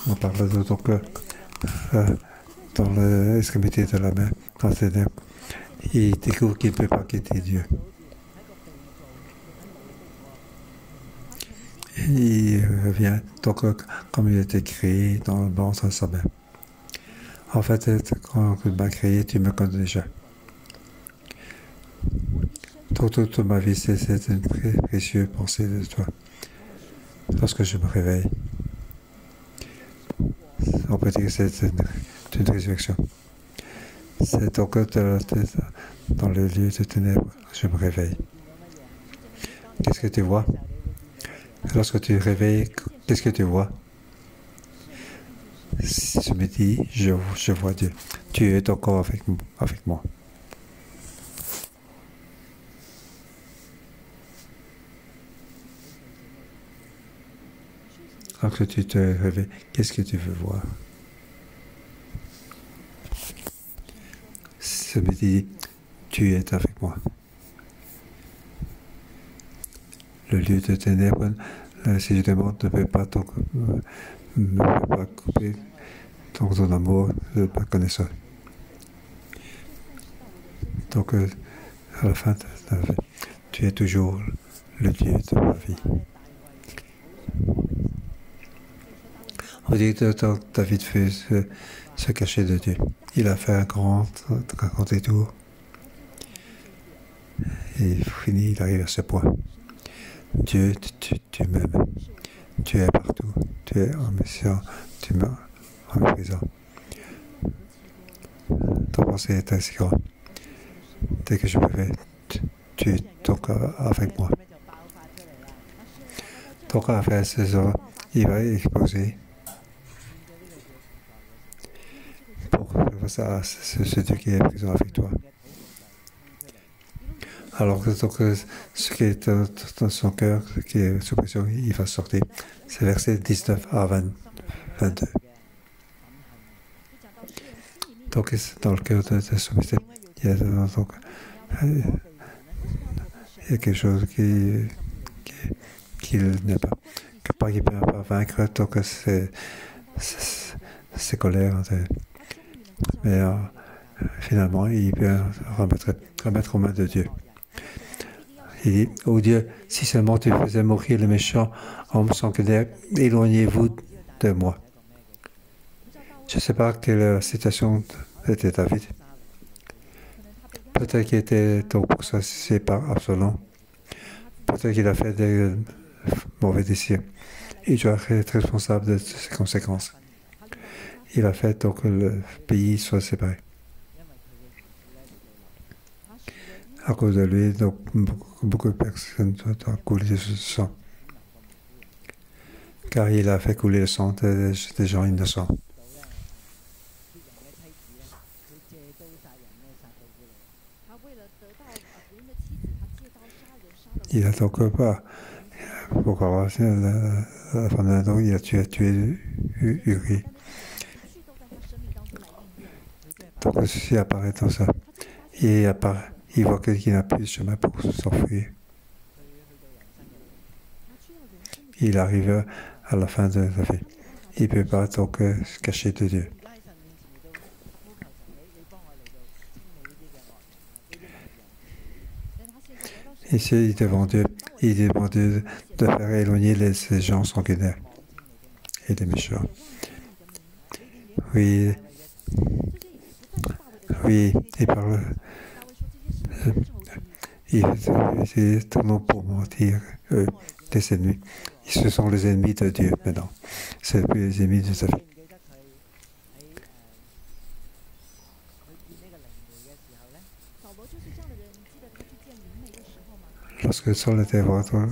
On parle de dans l'extrémité de la main, dans ses nerfs. Il découvre qu'il ne peut pas quitter Dieu. Il revient, donc, comme il a été créé dans sa main. En fait, quand tu m'as créé, tu me connais déjà. Toute ma vie, c'est une très précieuse pensée de toi. Lorsque je me réveille, on peut dire que c'est une résurrection. C'est donc dans le lieu de ténèbres, je me réveille. Qu'est-ce que tu vois? Lorsque tu te réveilles, qu'est-ce que tu vois? Je me dis, je vois Dieu. Tu es encore avec moi. Lorsque tu te réveilles, qu'est-ce que tu veux voir? Je me dis, tu es avec moi. le lieu de ténèbres. Si je demande, ne peut pas, couper ton amour de ma connaissance. Donc, à la fin de ta vie, tu es toujours le Dieu de ma vie. On dit que David fait se cacher de Dieu. Il a fait un grand détour. Et fini, il arrive à ce point. Dieu, tu m'aimes. Tu es partout. Tu es omniscient. Tu m'as omniprésent. Ton pensée est ainsi grand. Dès que je me fais, tu es donc avec moi. Donc à faire ce soir, il va exposer pour ça, ce Dieu qui est présent avec toi. Alors que donc, ce qui est dans son cœur, qui est sous pression, il va sortir. C'est verset 19 à 22. Donc dans le cœur de ce mystère, il y a quelque chose qu'il n'est pas, qu'il ne peut pas vaincre, donc c'est colères. Mais finalement, il peut remettre aux mains de Dieu. Il dit, oh Dieu, si seulement tu faisais mourir les méchants hommes sans colère, éloignez-vous de moi. Je ne sais pas quelle situation était David. Peut-être qu'il était pourchassé par Absalom. Peut-être qu'il a fait des mauvais désirs. Il doit être responsable de ses conséquences. Il a fait donc que le pays soit séparé. À cause de lui, donc, beaucoup de personnes doivent couler ce sang. Car il a fait couler le sang des gens innocents. Il a donc pas, pour avoir la fin d'un temps, il a tué Uri. Donc ceci apparaît dans ça. Et il voit qu'il n'a plus de chemin pour s'enfuir. Il arrive à la fin de la vie. Il ne peut pas donc se cacher de Dieu. Ici, il demande de faire éloigner ces gens sanguinaires et les méchants. Oui, il parle. C'est ton nom pour mentir, tes ennemis. Ce sont les ennemis de Dieu maintenant. Ce n'est plus les ennemis de sa vie. Lorsque Saul était votre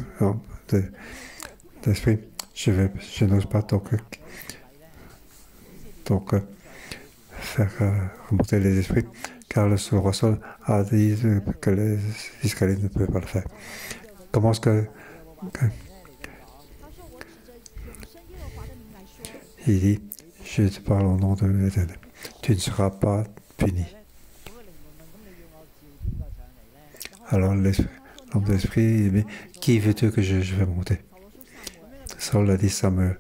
d'esprit, je n'ose pas donc faire remonter les esprits, car le roi Saul a dit que les Israélites ne pouvaient pas le faire. Comment est-ce que il dit, je te parle au nom de l'Éternel, tu ne seras pas puni. Alors l'homme d'esprit dit, qui veux-tu que je vais monter? Saul a dit Samuel.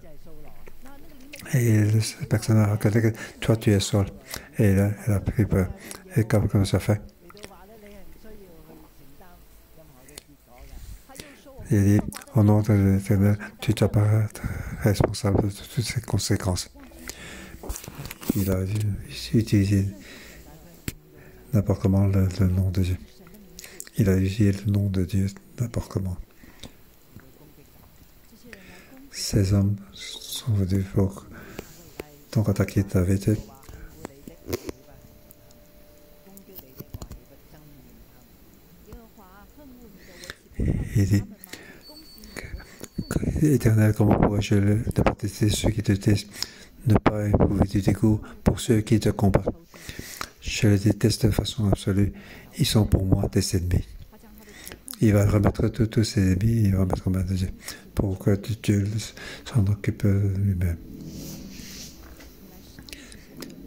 Et cette personne a regardé que toi tu es Saul. Et elle a pris peur. Et comme ça fait? Il dit, au nom de l'Éternel, tu ne dois pas être responsable de toutes ces conséquences. Il a utilisé n'importe comment le nom de Dieu. Il a utilisé le nom de Dieu n'importe comment. Ces hommes sont venus pour donc attaquer David. Il dit, Éternel, comment pourrais-je détester ceux qui te détestent, ne pas éprouver du dégoût pour ceux qui te combattent? Je les déteste de façon absolue. Ils sont pour moi des ennemis. Il va remettre tous ses ennemis, il va remettre en main de Dieu pour que Dieu s'en occupe lui-même.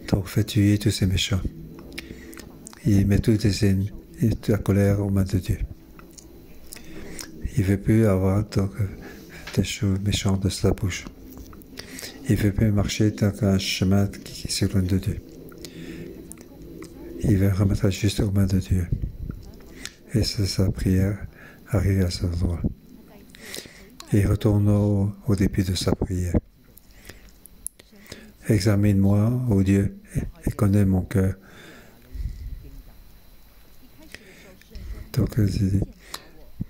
Donc, fait tuer tous ces méchants. Il met tous les ennemis et toute la colère aux mains de Dieu. Il ne veut plus avoir donc, des choses méchantes de sa bouche. Il ne veut plus marcher dans un chemin qui s'éloigne de Dieu. Il veut remettre juste aux mains de Dieu. Et c'est sa prière arrive à cet endroit. Il retourne au début de sa prière. Examine-moi, ô Dieu, et connais mon cœur. Donc, il dit,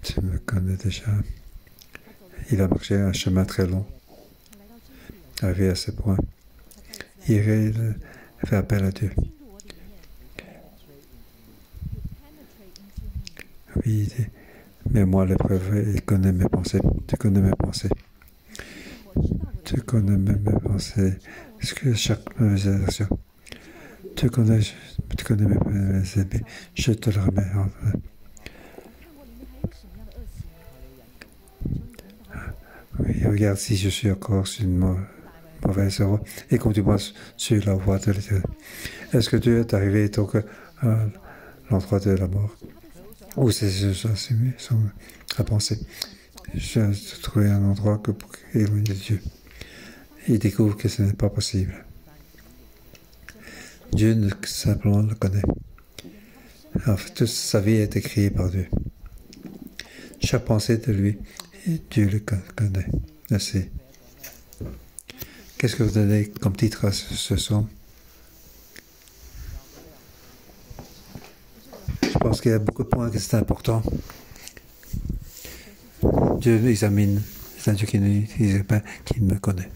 tu me connais déjà. Il a marché un chemin très long, arrivé à ce point. Il fait appel à Dieu. Oui, il dit, mais moi l'épreuve, il connaît mes pensées. Tu connais mes pensées. Tu connais mes pensées. Est-ce que chaque mauvaise action, tu connais mes ennemis. Je te le remets. Oui, regarde si je suis encore sur une mauvaise voie et conduis-moi sur la voie de l'éternel. Est-ce que Dieu est arrivé donc à l'endroit de la mort où c'est sa pensée? J'ai trouvé un endroit pour éloigner de Dieu. Il découvre que ce n'est pas possible. Dieu simplement le connaît. En fait, toute sa vie a été créée par Dieu. Chaque pensée de lui, Dieu le connaît. Merci. Qu'est-ce que vous donnez comme titre à ce son? Je pense qu'il y a beaucoup de points que c'est important. Dieu examine. C'est un Dieu qui me connaît.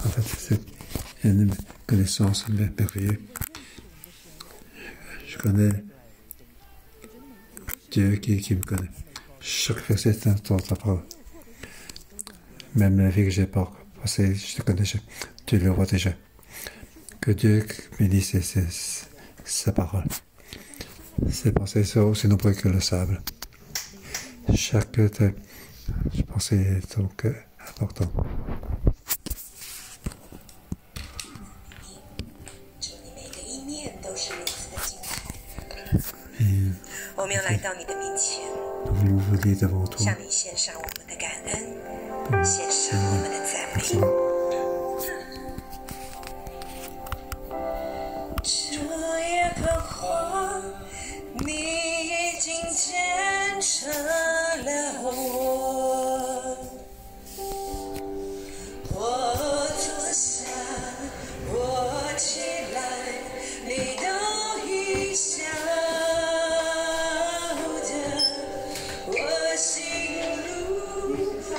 En fait, c'est une connaissance merveilleuse. Je connais Dieu qui me connaît. Chaque verset est un temps de parole. Même la vie que j'ai pas passée, je te connais, tu le vois déjà. Que Dieu bénisse sa parole. Ses pensées sont aussi nombreuses que le sable. Chaque pensée est donc importante. 我们要来到你的面前，向你献上我们的感恩，献上我们的赞美。主耶和华，你已经见证了我，我坐下，我起来，你都已晓。 心路，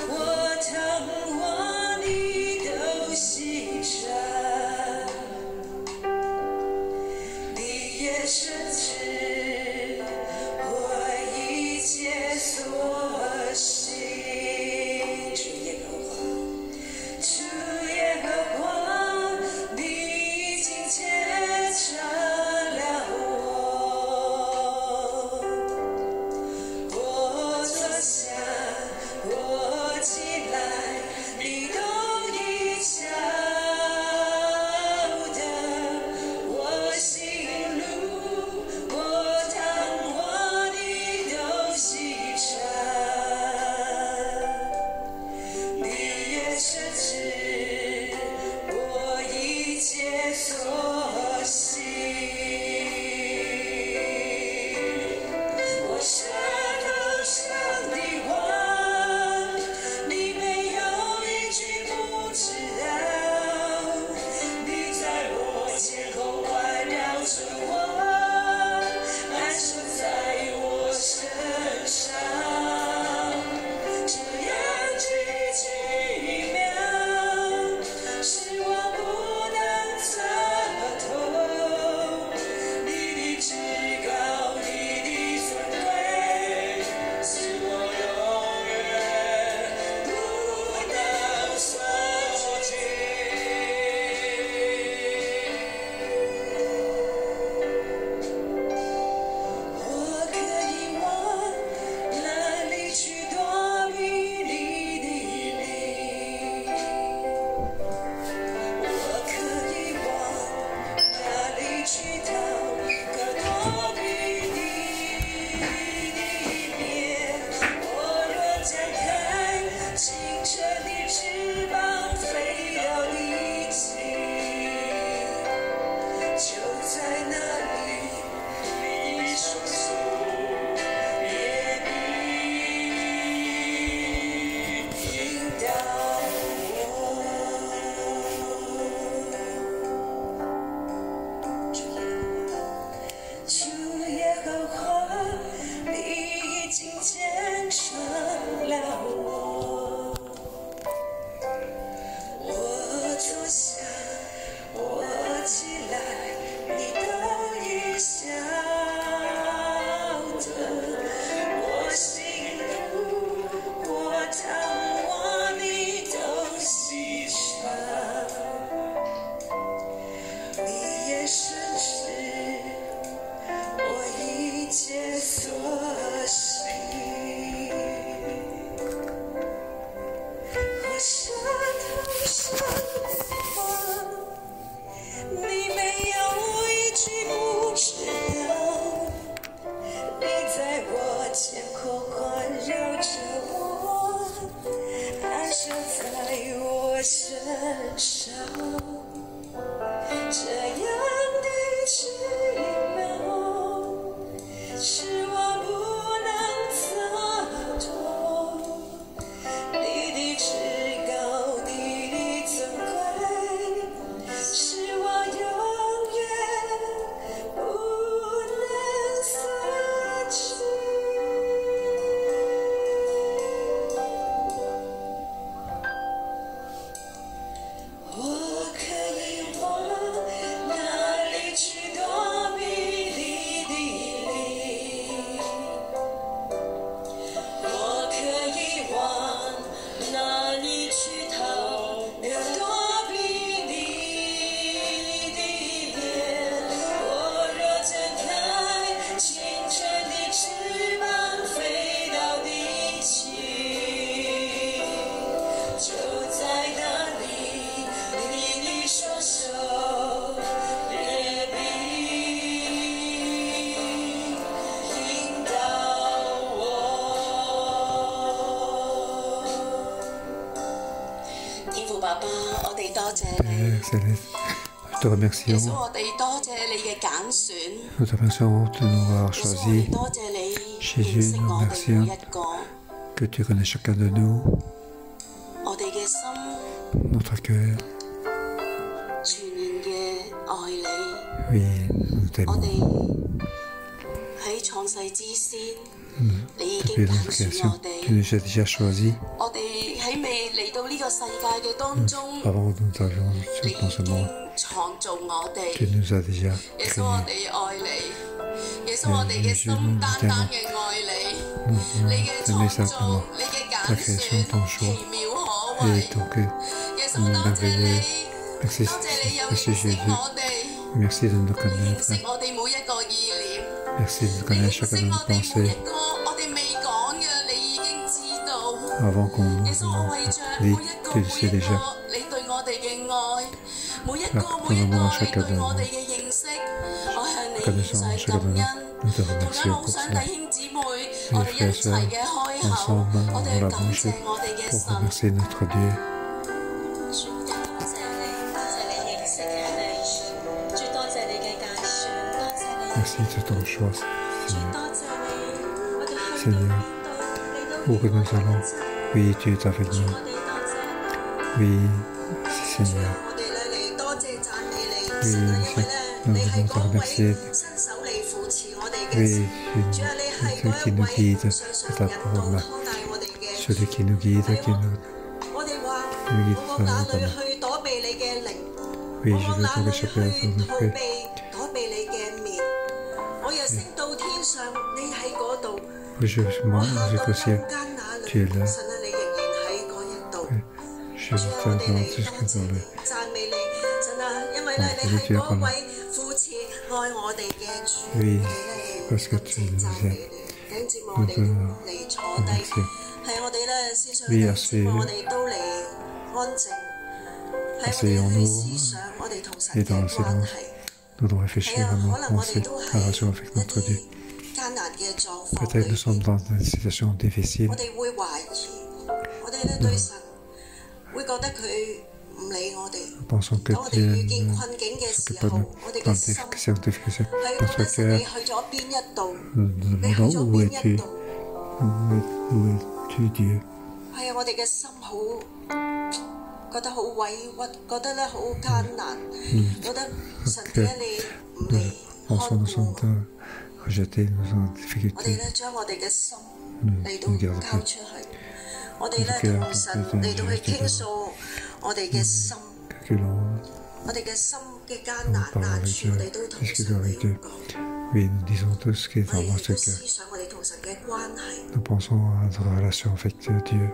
我疼我你的 Nous te remercions. Nous te remercions de nous avoir choisis. Jésus, nous remercions que tu connais chacun de nous. Notre cœur. Oui, nous t'aimons. Depuis notre création, tu nous as déjà choisis. Avant nous avions dans ce monde, tu nous as déjà créés. Jésus, nous t'aimons. Nous t'aimons simplement. Ta création, ton choix et ton cœur merveilleux. Merci, merci Jésus. Merci de nous connaître. Merci de connaître chacun de nos pensées. Avant qu'on nous dit, tu le sais déjà. Pardonne-nous à chacun de nous. Connaissons chacun de nous. Nous te remercions pour cela. Mes frères et sœurs, ensemble, on la bouche pour remercier notre Dieu. Merci de ton choix, Seigneur. Où que nous allons, oui, tu es avec nous. Oui, Seigneur. Oui, nous voulons te remercier. Oui, celui qui nous guide à ta parole. Celui qui nous guide, qui nous guide dans ta main. Oui, je veux te réchapper à ton esprit. Je au ciel, tu es là. Je veux te voir jusque dans le. Tu es pas là. Oui, parce que tu nous aimes. Nous te remercions. Oui, asseyons-nous et dans le silence, nous devons réfléchir à nos pensées, à la relation avec notre Dieu. Peut-être nous sommes dans une situation difficile. Nous pensons que Dieu ne s'occupe pas de nous dans des questions difficiles. Notre cœur, nous nous demandons où es-tu? Où es-tu, Dieu? Nous pensons que nous sommes rejetés, nous sommes en difficulté. Nous ne gardons pas. Notre cœur, nous parlons avec Dieu, discutons avec Dieu. Oui, nous disons tout ce qui est dans notre cœur. Nous pensons à notre relation avec Dieu.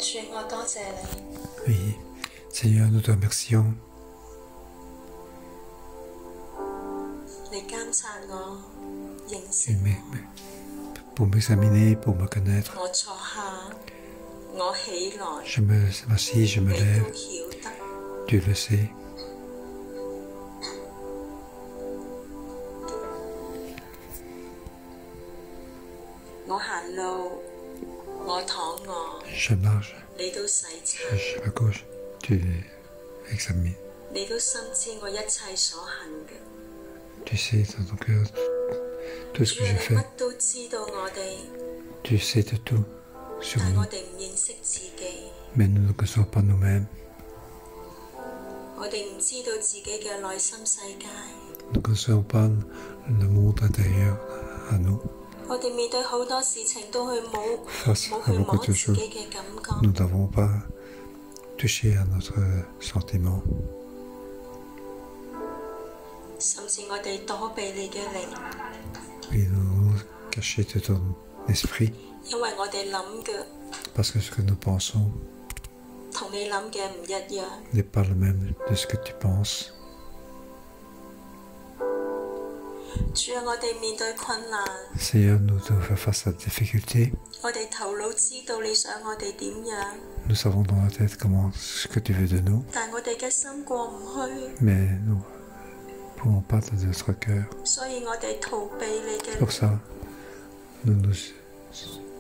主，我多謝你。Oui, Seigneur, nous te remercions. 你監察我，認識 Oui, 我。pour m'examiner, pour me connaître. 我坐下，我起來， Je m'assis, je me 你 lève. 都曉得。 Tu le sais. 我行路，我躺卧， Je marche, 你都洗刷， je me couche. Tu examines. 你都深知我一切所行嘅。 Tu sais dans ton cœur tout ce 主 que 啊， je 你 fais. 乜都知道我哋， Tu sais de tout sur 但 nous. 我哋唔認識自己， Mais nous ne connaissons pas nous-mêmes. 我哋唔知道自己嘅內心世界。 Nous ne connaissons pas le monde intérieur à nous. 我哋面對好多事情都去冇 Face 冇 à 去 beaucoup 摸 de 自 choses, 己嘅感覺。 nous n'avons pas touché à notre sentiment. 甚至我哋躲避你嘅靈， Et nous cacher de ton esprit. 因為我哋諗嘅 Parce que ce que nous pensons 同你諗嘅唔一樣。 n'est pas le même de ce que tu penses. 主啊，我哋面對困難， Seigneur, nous devons faire face à des difficultés. 我哋頭腦知道你想我哋點樣， Nous savons dans la tête comment ce que tu veux de nous. 但我哋嘅心過唔去， Mais nous ne pouvons pas dans notre cœur. 所以我哋逃避你嘅 Pour 靈。 ça, nous nous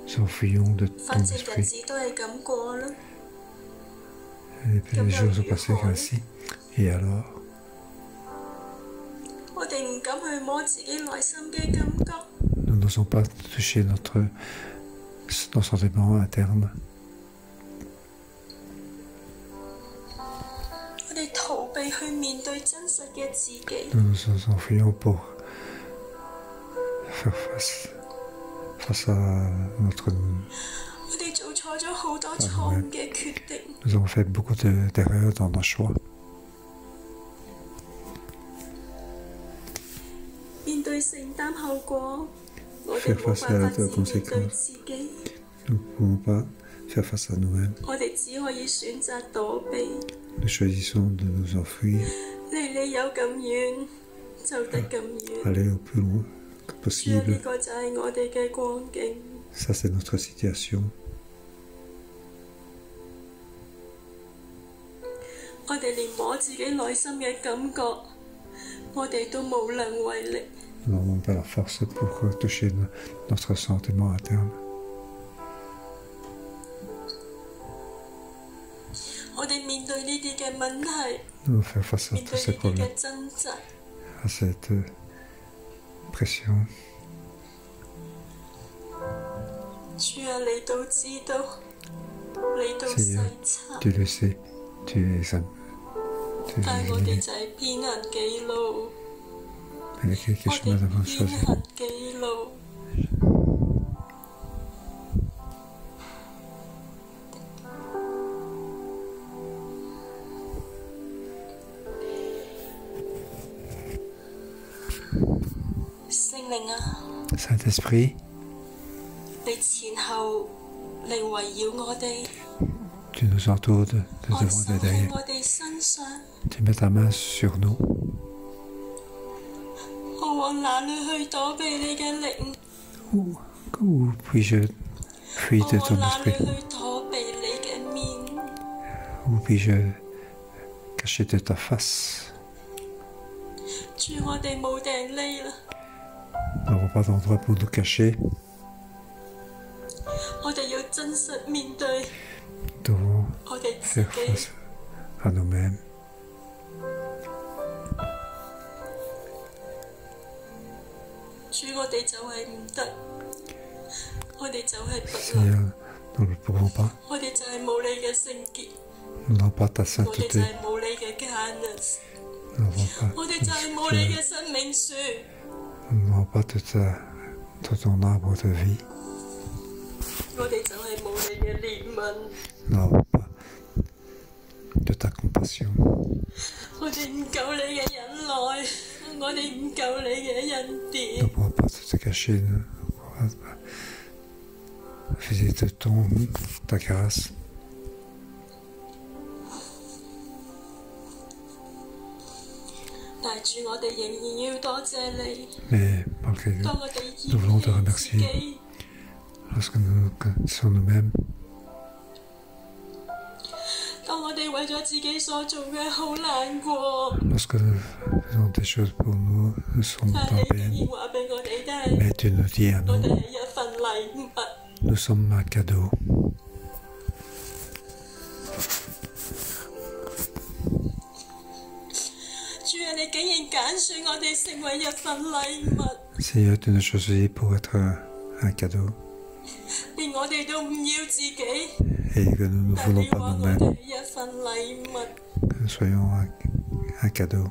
s'enfuyons de ton 反正日 esprit. 子都係咁過啦， Et puis les jours sont passés ainsi. Et alors, 我哋唔敢去摸自己內心嘅感覺， nous n'osons pas toucher nos sentiments internes. 我哋逃避去面對真實嘅自己。 Nous nous enfuyons pour faire face à notre... 我哋做錯咗好多錯誤嘅決定， Nous avons fait beaucoup d'erreurs dans nos choix. 面對承擔後果，我哋 Faire 冇 face 辦 à 法 la 自面對 conséquence. 自己， Nous ne pouvons pas faire face à nous-mêmes. 我哋只可以選擇躲避。 Nous choisissons de nous enfuir, 離你有咁遠，就得咁遠。 aller au plus loin que 主啊，呢 possible. 個就係我哋嘅光景。 Ça, c'est notre situation. 我哋連摸自己內心嘅感覺，我哋都無能為力。 Nous n'avons pas la force pour toucher notre sentiment interne. 我哋面對呢啲嘅問題， Nous devons faire face à 面 tous 對 ces 呢啲 problèmes, 嘅掙扎， à cette pression. 主啊，你都知道，你都細 Seigneur, 察， tu le sais, tu examines. 但係我哋就係偏行己路， Il y a quelque 我 chemin 哋 devant 偏 choisir. 行己路。聖靈啊， Saint-Esprit, 你前後嚟圍繞我哋， tu nous entoures de 按 devant 手 et 喺 derrière. 我哋身上， Tu mets ta main sur nous. 我往哪裏去躲避你嘅靈？ Où puis-je fuir 我 de 往 ton 哪裏 esprit? 去躲避你嘅面？ Où puis-je cacher de ta face? 主，我哋冇地匿啦， Nous n'avons pas d'endroit pour nous cacher. 我哋要真實面對 Nous devons 我哋自 faire 己。 face à nous-mêmes. 主，我哋就係唔得，我哋就係不 Seigneur, 能， nous ne pouvons pas. 我哋就係冇你嘅聖潔， Nous n'avons pas ta 我哋就 sainteté. 係冇你嘅 kindness， Nous n'avons pas, 我哋就係冇你嘅生命樹， nous n'avons pas de ton arbre de vie. 我哋就係冇你嘅憐憫， Nous n'avons pas de ta compassion. 我哋唔夠你嘅忍耐，我哋唔夠你嘅恩 Nous 典 ne。pouvons pas te cacher. Visite ta grâce. Mais malgré tout, nous voulons te remercier lorsque nous connaissons nous-mêmes. Lorsque nous faisons des choses pour nous, nous sommes en peine. Mais tu nous dis à nous, nous sommes un cadeau. Seigneur, tu nous choisis pour être un cadeau. Et que nous ne voulons pas nous-mêmes, que nous soyons un cadeau.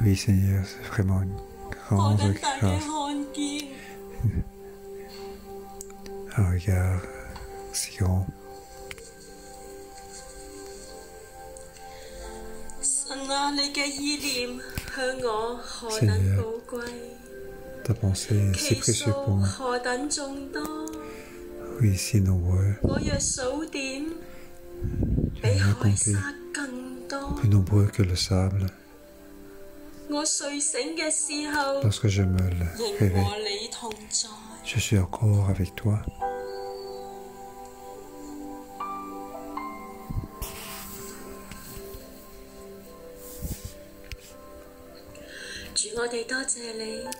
Oui, Seigneur, c'est vraiment une grande grâce. Un regard si grand. Seigneur, ta pensée est si précieuse pour moi. Oui, si nombreux. Tu as accompli plus nombreux que le sable. Lorsque je me réveille, je suis encore avec toi.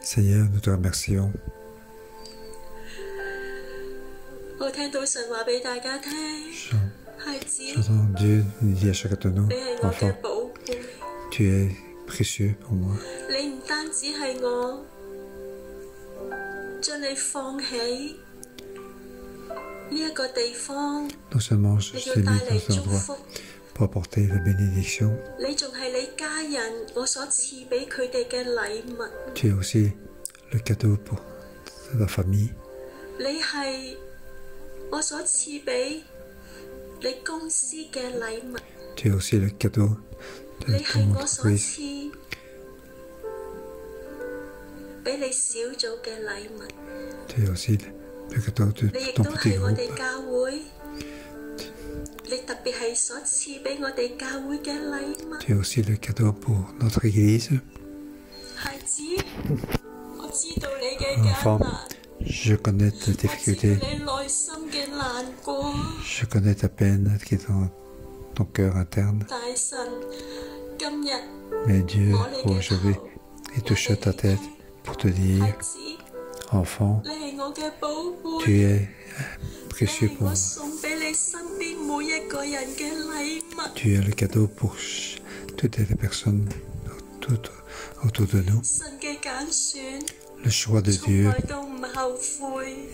Seigneur, nous te remercions. J'entends Dieu nous dire à chacun de nous, enfant, tu es précieux pour moi. Non seulement je t'ai mis dans cet endroit pour apporter la bénédiction, tu es aussi le cadeau pour la famille. Tu es aussi le cadeau de ton entreprise. Tu es aussi le cadeau de ton petit groupe. Tu es aussi le cadeau pour notre Église. Enfant, je connais tes difficultés. Je connais ta peine qui est dans ton cœur interne. Mais Dieu, aujourd'hui, il touche ta tête pour te dire, enfant, tu es précieux pour moi. Tu es le cadeau pour toutes les personnes autour de nous. Le choix de Dieu,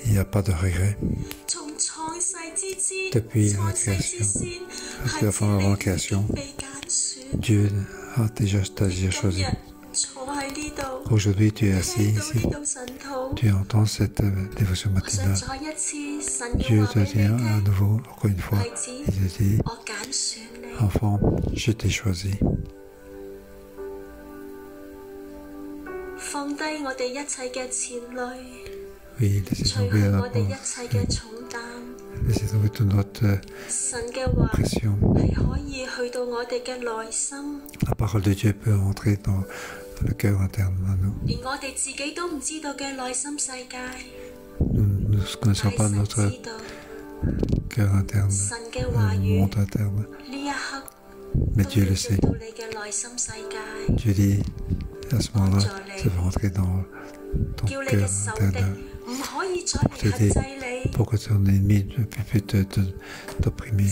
il n'y a pas de regret. Depuis la création, avant la création, Dieu t'a déjà choisi. Aujourd'hui, tu es assis ici. Tu entends cette dévotion matinale. Dieu te dit à nouveau, encore une fois, il te dit, enfant, je t'ai choisi. Oui, laissez tomber laissez tomber toute notre pression. La parole de Dieu peut entrer dans le cœur interne de nous. Nous ne connaissons pas notre cœur interne, le monde interne, mais Dieu le sait. Dieu dit, à ce moment-là, ça va rentrer dans ton cœur interne pour t'aider, pour que ton ennemi ne puisse t'opprimer.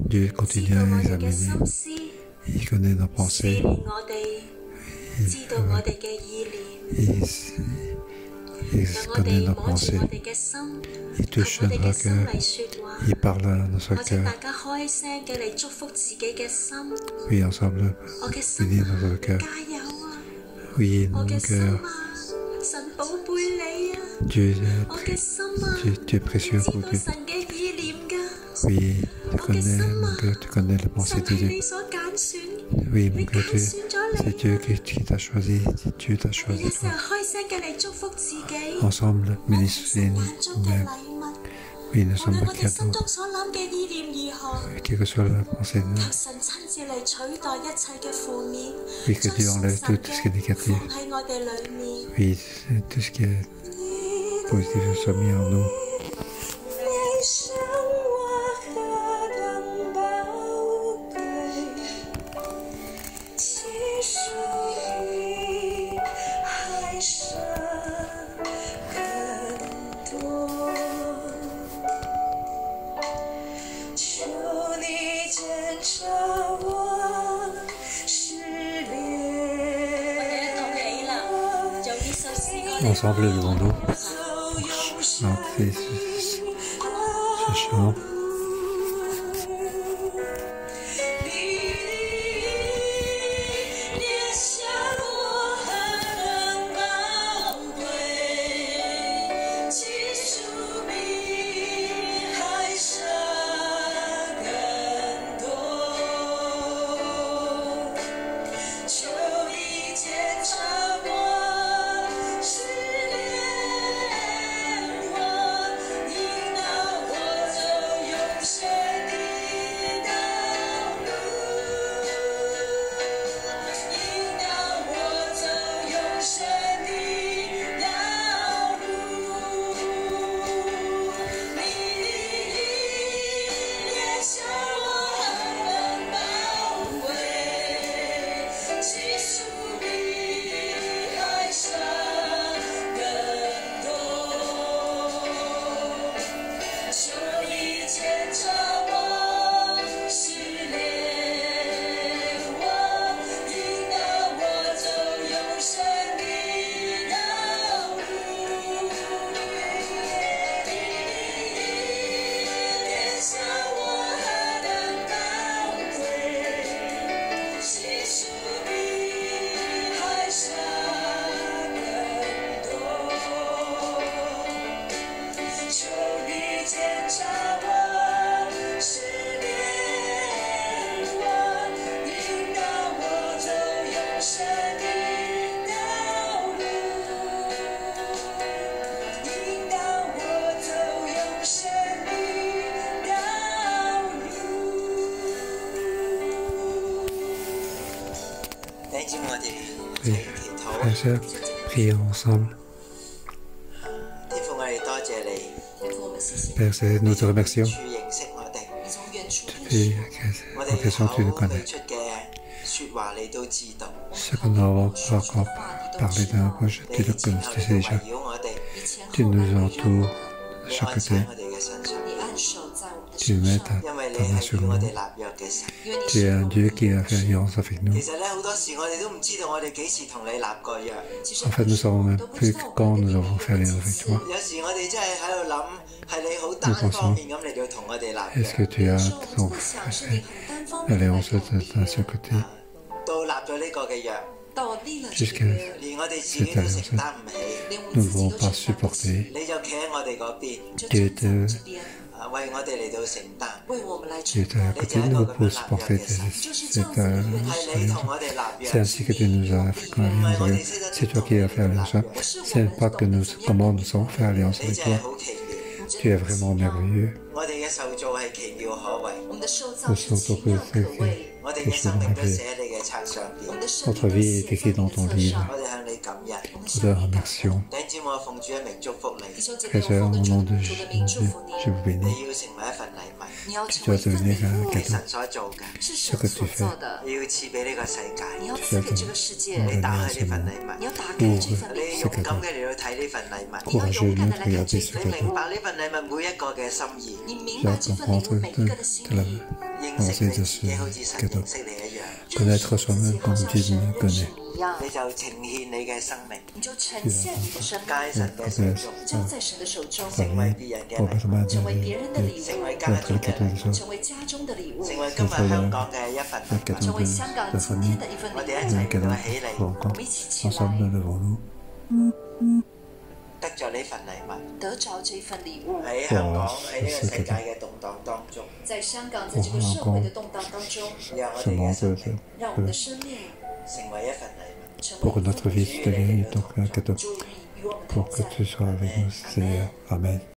Dieu continue à les examiner. Il connaît nos pensées. Il connaît nos pensées. Il touche notre cœur. Il parle à notre cœur. Oui, ensemble, bénir notre cœur. Oui, notre cœur. Dieu, tu es précieux pour Dieu. Oui, tu connais mon cœur, tu connais les pensées de Dieu. Oui, mon cœur, c'est Dieu qui t'a choisi. Dieu t'a choisi toi. Ensemble, bénissez nous-mêmes. Oui, nous sommes 無論我哋 cadeaux. 心中所諗嘅意念如何， Quelle que soit la pensée de nous. 求神親自嚟取代一切嘅負面， Oui, que 將 Dieu 屬 enlève 神 tout ce qui est 嘅 négatif. 放喺我哋裏面。 Oui, tout ce qui est positif soit mis en nous. 你想我何等寶貴，其屬比海深更多。求你檢查我失戀。Ensemble, levons-nous pour chanter ce chant. 齊祈禱。 Frères et sœurs, prions ensemble. 天父，我哋多謝你， Père, nous te remercions 處認識我哋， depuis 我 en 哋 question tu nous 口 connais. 起出嘅説話你都知道， Ce que nous n'avons pas encore parlé dans la bouche, 你 tu le 前 connais 後 tu 你 sais 都 déjà. 圍繞我哋， Tu nous entoures de 你 chaque 安 côté. 喺我哋嘅身上， Tu mets ta 因為你 main 係 sur 與我 nous. 哋立約嘅神。 Tu es un Dieu qui a fait alliance avec nous. 其實咧好多時我哋都唔知道我哋幾時同你立過約， En fait, nous savons même plus quand nous avons fait alliance avec toi. 有時我哋真係喺度諗，係你好單方面咁嚟到同我哋立 Est-ce 約， que tu as donc fait alliance d'un seul côté 到立咗呢個嘅約， jusqu'à 連我哋自己都承擔唔起， nous ne pouvons pas supporter. 你就企喺我哋嗰邊， Tu étais, 為我哋嚟到承擔。 tu étais à côté de nous pour supporter cette 係你 alliance. 同我哋立 C'est 約， ainsi que tu nous as fait alliance. C'est toi qui as fait alliance. C'est pas que nous, comment nous avons fait alliance 你 avec 真係 toi. 好奇妙。 Tu es vraiment merveilleux. 我哋嘅受造係奇妙可畏， Nous sommes que 我哋 quelque 嘅 chose 生 de 命都 merveilleux. 寫喺你嘅冊上邊， Notre vie est écrite dans ton livre. 我哋向你感恩。 Nous te remercions. 弟兄姊妹，我奉主嘅名祝福你， Frères et sœurs, au nom de Jésus, je vous bénis. 你要成為一份禮物， Tu dois devenir un 係 cadeau. 神所做嘅， Ce que tu fais, 你要賜俾呢個世界。 tu as donné 你打 à 開 ce 呢份 monde. 禮物， Ouvre 你 ce 勇 cadeau. 敢嘅嚟到睇呢份禮物， Courageusement de regarder ce 你明 cadeau. 白呢份禮物每一個嘅心意， Tu vas comprendre de la 認 pensée 識 de 你自己好似 ce 神 cadeau. 認識你一樣， Connaître soi-même comme Dieu nous connaît. 你就呈獻你嘅生命， Tu vas 交喺神嘅手中， 成為別人嘅 pour 禮物， permettre 成為 d'être 家 le 中嘅 cadeau 禮 des 物， autres. 成為今日香港嘅一份 Le 禮物。 cadeau de famille. 我哋一 Le 齊 cadeau 嚟起嚟， rencontre. Ensemble, nous levons-nous 得咗呢份禮物。得着這份禮物，喺香港喺呢個世界嘅動盪當中，在香港，在這個社會的動盪當中， 讓我 ce 哋嘅 monde 生命 讓我們的生命 成為一份禮物。 成 pour que 為 notre vie se devienne donc un cadeau. 主與我們同 Pour que 在。 tu sois avec nous, Seigneur. Amen.